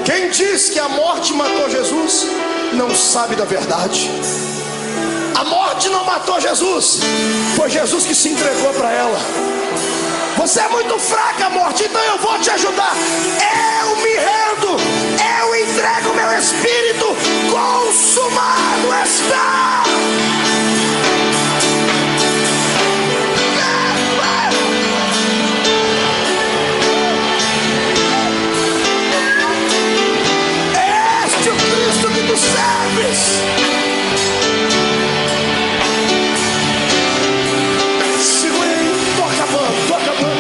Quem diz que a morte matou Jesus não sabe da verdade. A morte não matou Jesus, foi Jesus que se entregou para ela. Você é muito fraca, morte, então eu vou te ajudar. Eu me rendo, eu entrego meu espírito, consumado está. Tu serves. Segura aí, tô acabando.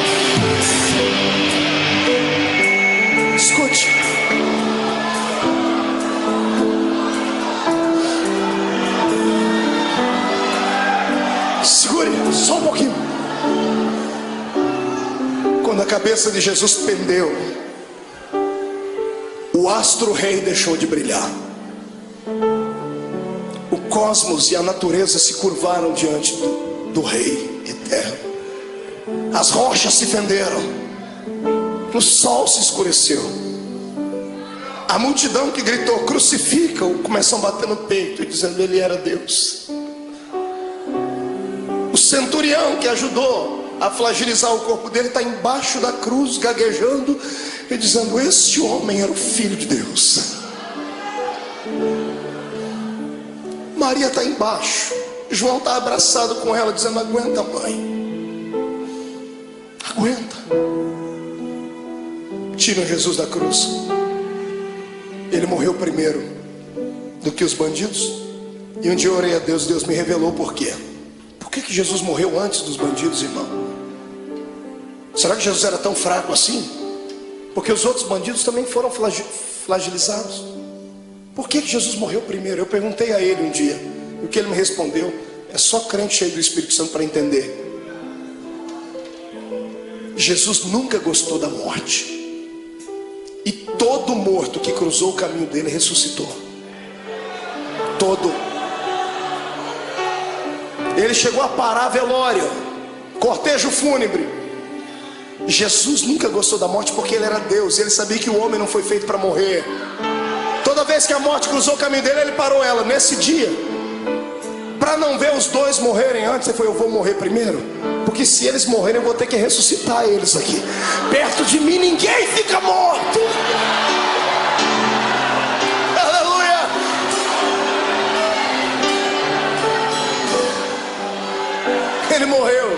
Escute. Segure só um pouquinho. Quando a cabeça de Jesus pendeu, o astro rei deixou de brilhar. O cosmos e a natureza se curvaram diante do Rei eterno. As rochas se fenderam, o sol se escureceu. A multidão que gritou crucifica-o começou a bater no peito e dizendo: ele era Deus. O centurião que ajudou a fragilizar o corpo dele está embaixo da cruz gaguejando e dizendo: este homem era o Filho de Deus. Maria está embaixo, João está abraçado com ela dizendo: aguenta, mãe, aguenta. Tiram Jesus da cruz. Ele morreu primeiro do que os bandidos. E um dia eu orei a Deus, Deus me revelou por quê. Por que Jesus morreu antes dos bandidos, irmão? Será que Jesus era tão fraco assim? Porque os outros bandidos também foram flagelizados. Por que Jesus morreu primeiro? Eu perguntei a ele um dia, e o que ele me respondeu: é só crente cheio do Espírito Santo para entender. Jesus nunca gostou da morte. E todo morto que cruzou o caminho dele ressuscitou. Todo. Ele chegou a parar velório, cortejo fúnebre. Jesus nunca gostou da morte porque ele era Deus. Ele sabia que o homem não foi feito para morrer. Toda vez que a morte cruzou o caminho dele, ele parou ela. Nesse dia, para não ver os dois morrerem antes, ele falou: eu vou morrer primeiro, porque se eles morrerem eu vou ter que ressuscitar eles aqui. Perto de mim ninguém fica morto. Aleluia. Ele morreu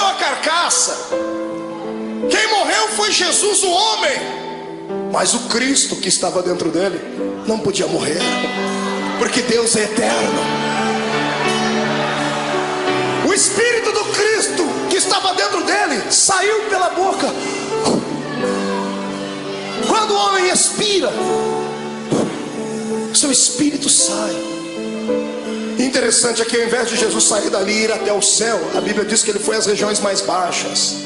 a carcaça. Quem morreu foi Jesus, o homem. Mas o Cristo que estava dentro dele não podia morrer, porque Deus é eterno. O Espírito do Cristo que estava dentro dele saiu pela boca. Quando o homem expira, seu espírito sai. Interessante é que ao invés de Jesus sair dali e ir até o céu, a Bíblia diz que ele foi às regiões mais baixas.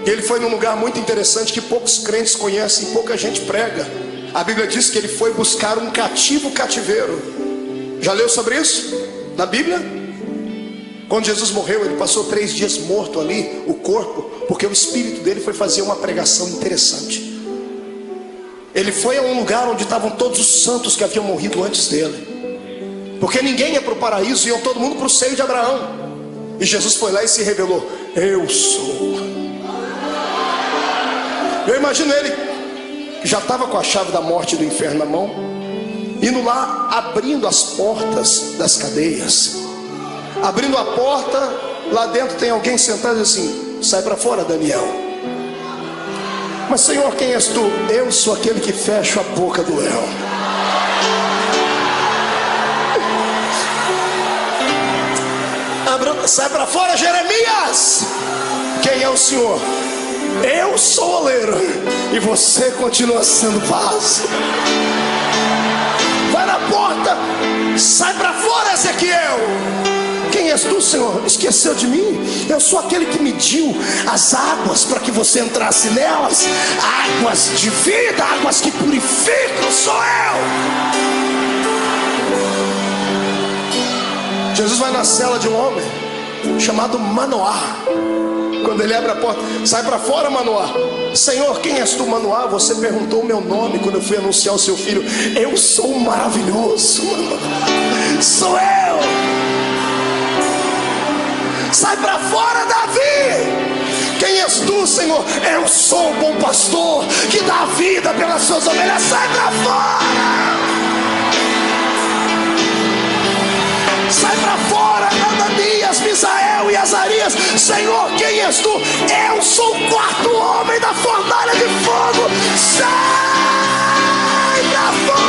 Ele foi num lugar muito interessante que poucos crentes conhecem, pouca gente prega. A Bíblia diz que ele foi buscar um cativeiro. Já leu sobre isso na Bíblia? Quando Jesus morreu, ele passou 3 dias morto ali, o corpo, porque o espírito dele foi fazer uma pregação interessante. Ele foi a um lugar onde estavam todos os santos que haviam morrido antes dele, porque ninguém ia para o paraíso, iam todo mundo para o seio de Abraão. E Jesus foi lá e se revelou: eu sou. Eu imagino ele, que já estava com a chave da morte e do inferno na mão, indo lá, abrindo as portas das cadeias. Abrindo a porta, lá dentro tem alguém sentado assim: sai para fora, Daniel. Mas Senhor, quem és tu? Eu sou aquele que fecha a boca do leão. Sai para fora, Jeremias. Quem é o Senhor? Eu sou o oleiro e você continua sendo vaso. Vai na porta. Sai para fora, Ezequiel. Quem és tu, Senhor? Esqueceu de mim? Eu sou aquele que mediu as águas para que você entrasse nelas. Águas de vida, águas que purificam, sou eu. Jesus vai na cela de um homem chamado Manoá. Quando ele abre a porta: sai para fora, Manoá. Senhor, quem és tu, Manoá? Você perguntou o meu nome quando eu fui anunciar o seu filho. Eu sou o maravilhoso, sou eu. Sai para fora, Davi. Quem és tu, Senhor? Eu sou o bom pastor que dá vida pelas suas ovelhas. Sai para fora. Sai para fora, Ananias, Misael e Azarias. Senhor, quem és tu? Eu sou o 4º homem da fornalha de fogo. Sai para fora.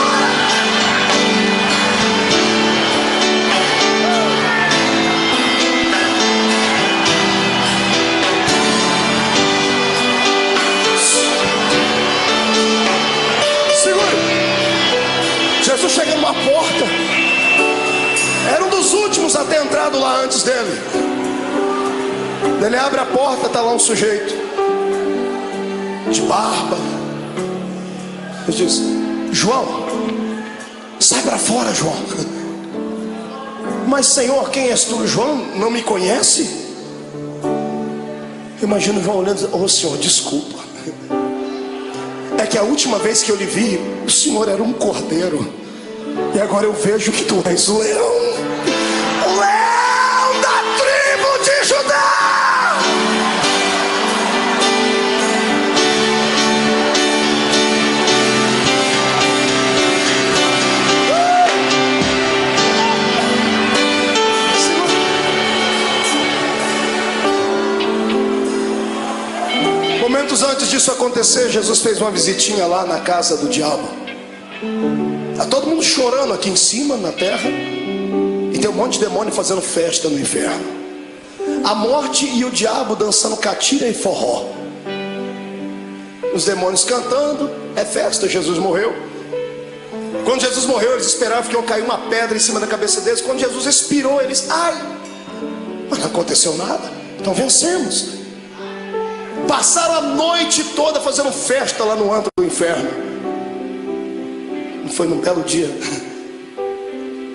Segure. Jesus chega numa porta. Era um dos últimos a ter entrado lá antes dele. Ele abre a porta, está lá um sujeito de barba. Ele diz: João, sai para fora, João. Mas Senhor, quem és tu? João não me conhece? Imagina João olhando e dizendo: Senhor, desculpa. É que a última vez que eu lhe vi, o Senhor era um cordeiro, e agora eu vejo que tu és o leão. O leão da tribo de Judá. Momentos antes disso acontecer, Jesus fez uma visitinha lá na casa do diabo. Está todo mundo chorando aqui em cima, na terra. E tem um monte de demônio fazendo festa no inferno. A morte e o diabo dançando catira e forró. Os demônios cantando, é festa, Jesus morreu. Quando Jesus morreu, eles esperavam que ia cair uma pedra em cima da cabeça deles. Quando Jesus expirou, eles, ai, mas não aconteceu nada, então vencemos. Passaram a noite toda fazendo festa lá no antro do inferno. Não foi num belo dia,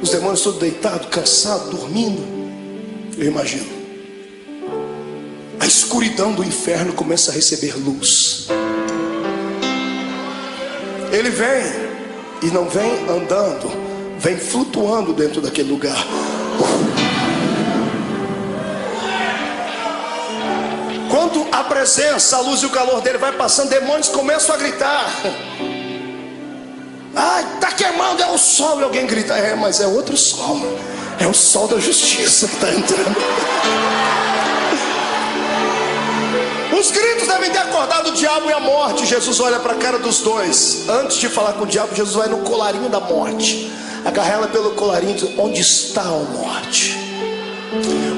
os demônios todos deitados, cansados, dormindo. Eu imagino, a escuridão do inferno começa a receber luz. Ele vem, e não vem andando, vem flutuando dentro daquele lugar. Quando a presença, a luz e o calor dele vai passando, demônios começam a gritar. Ai, está queimando, é o sol. E alguém grita, é, mas é outro sol. É o sol da justiça que está entrando. Os gritos devem ter acordado o diabo e a morte. Jesus olha para a cara dos dois. Antes de falar com o diabo, Jesus vai no colarinho da morte, agarra ela pelo colarinho e diz, onde está a morte?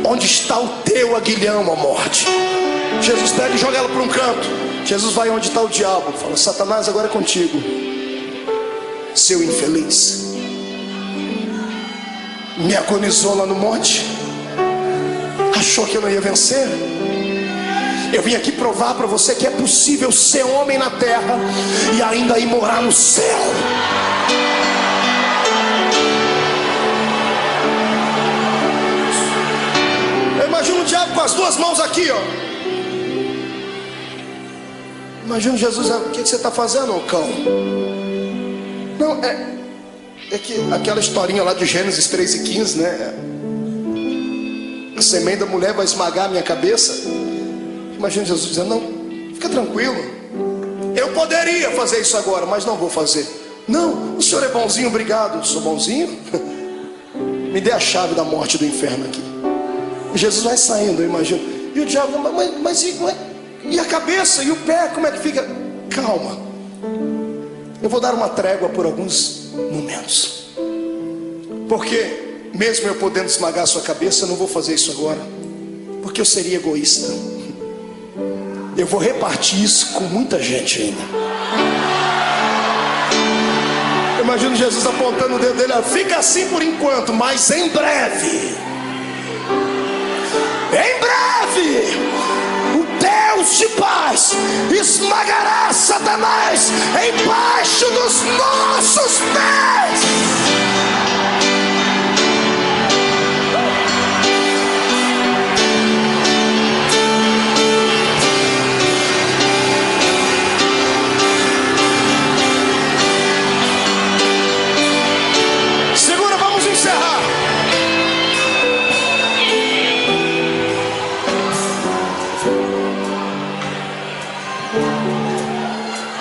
Onde está o teu aguilhão, a morte? Jesus pega e joga ela para um canto. Jesus vai onde está o diabo, fala, Satanás, agora é contigo, seu infeliz. Me agonizou lá no monte, achou que eu não ia vencer. Eu vim aqui provar para você que é possível ser homem na terra e ainda ir morar no céu. Eu imagino o diabo com as duas mãos aqui, ó. Imagina Jesus, o que você está fazendo, ô cão? Não, é que aquela historinha lá de Gênesis 3:15, né? A semente da mulher vai esmagar a minha cabeça. Imagina Jesus dizendo, não, fica tranquilo, eu poderia fazer isso agora, mas não vou fazer. Não, o senhor é bonzinho, obrigado. Sou bonzinho? Me dê a chave da morte do inferno aqui. E Jesus vai saindo, eu imagino. E o diabo, mas e a cabeça e o pé, como é que fica? Calma, eu vou dar uma trégua por alguns momentos, porque mesmo eu podendo esmagar a sua cabeça, eu não vou fazer isso agora, porque eu seria egoísta. Eu vou repartir isso com muita gente ainda. Eu imagino Jesus apontando o dedo dele, fica assim por enquanto, mas em breve, o Deus de paz esmagará Satanás embaixo dos nossos pés. Segura, vamos encerrar.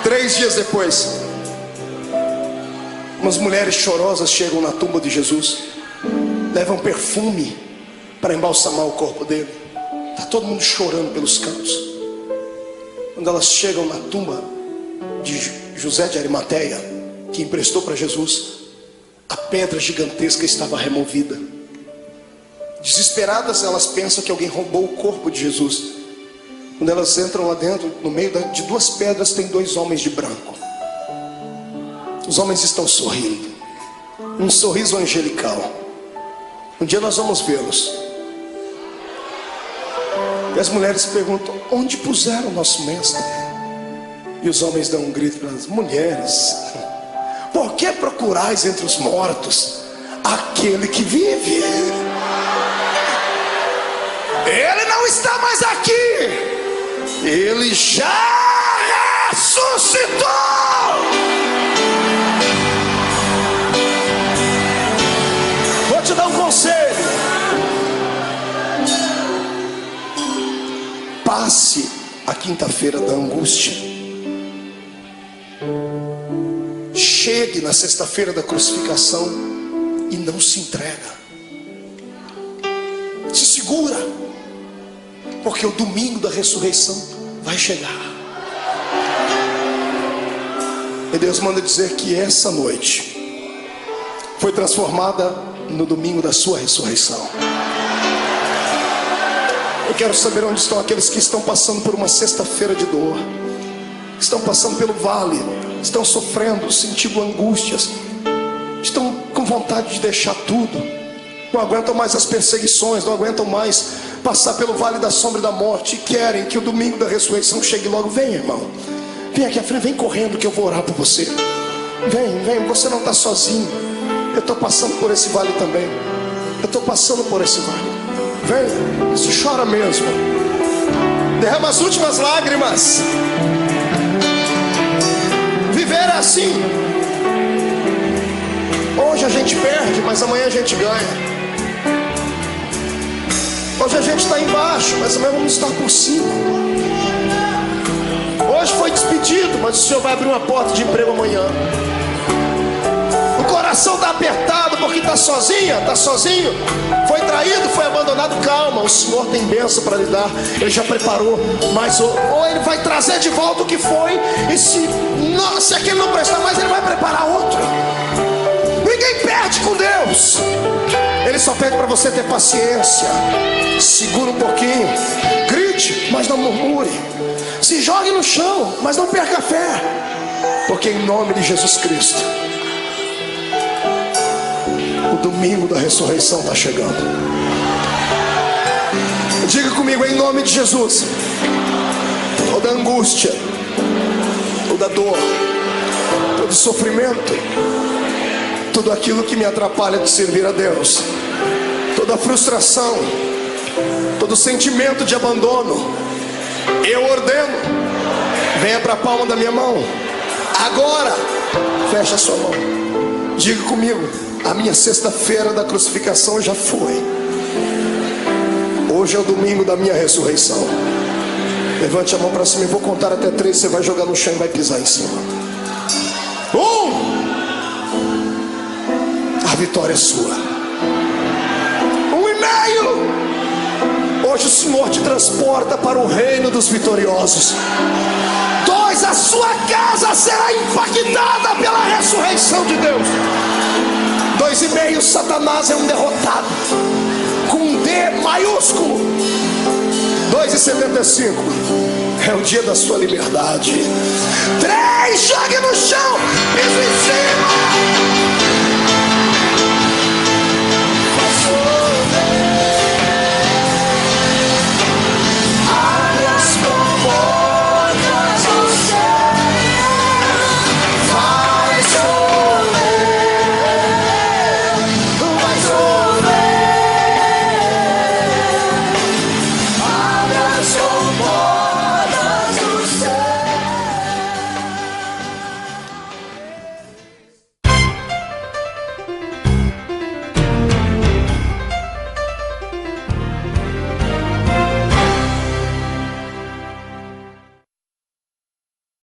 Três dias depois, umas mulheres chorosas chegam na tumba de Jesus, levam perfume para embalsamar o corpo dele. Está todo mundo chorando pelos cantos. Quando elas chegam na tumba de José de Arimateia, que emprestou para Jesus, a pedra gigantesca estava removida. Desesperadas, elas pensam que alguém roubou o corpo de Jesus. Quando elas entram lá dentro, no meio de duas pedras tem dois homens de branco. Os homens estão sorrindo, um sorriso angelical. Um dia nós vamos vê-los. E as mulheres perguntam, onde puseram o nosso mestre? E os homens dão um grito para as mulheres, por que procurais entre os mortos aquele que vive? Ele não está mais aqui, ele já ressuscitou. Vou te dar um conselho. Passe a quinta-feira da angústia, chegue na sexta-feira da crucificação e não se entrega. Se segura, porque o domingo da ressurreição vai chegar. E Deus manda dizer que essa noite foi transformada no domingo da sua ressurreição. Eu quero saber onde estão aqueles que estão passando por uma sexta-feira de dor, estão passando pelo vale, estão sofrendo, sentindo angústias, estão com vontade de deixar tudo, não aguentam mais as perseguições, não aguentam mais passar pelo vale da sombra e da morte, e querem que o domingo da ressurreição chegue logo. Vem, irmão, vem aqui à frente, vem correndo que eu vou orar por você. Vem, você não está sozinho. Eu estou passando por esse vale também. Eu estou passando por esse vale. Vem, se chora mesmo, derrama as últimas lágrimas. Viver é assim. Hoje a gente perde, mas amanhã a gente ganha. Hoje a gente está embaixo, mas amanhã vamos estar por cima. Hoje foi despedido, mas o Senhor vai abrir uma porta de emprego amanhã. O coração está apertado porque está sozinha, está sozinho, foi traído, foi abandonado. Calma, o Senhor tem bênção para lhe dar. Ele já preparou, mas ou Ele vai trazer de volta o que foi, e se aquele não prestar mais, Ele vai preparar outro. Ninguém perde com Deus. Ele só pede para você ter paciência. Segura um pouquinho, grite, mas não murmure. Se jogue no chão, mas não perca a fé, porque em nome de Jesus Cristo, o domingo da ressurreição está chegando. Diga comigo, em nome de Jesus. Toda angústia, toda dor, todo sofrimento, tudo aquilo que me atrapalha de servir a Deus, toda frustração, todo sentimento de abandono, eu ordeno, venha para a palma da minha mão. Agora, fecha a sua mão. Diga comigo, a minha sexta-feira da crucificação já foi. Hoje é o domingo da minha ressurreição. Levante a mão para cima, eu vou contar até 3. Você vai jogar no chão e vai pisar em cima. 1. A vitória é sua. 1,5. Hoje o Senhor te transporta para o reino dos vitoriosos. 2. A sua casa será impactada pela ressurreição de Deus. 2,5. Satanás é um derrotado, com um D maiúsculo. 2,75. É o dia da sua liberdade. 3. Jogue no chão, piso em cima.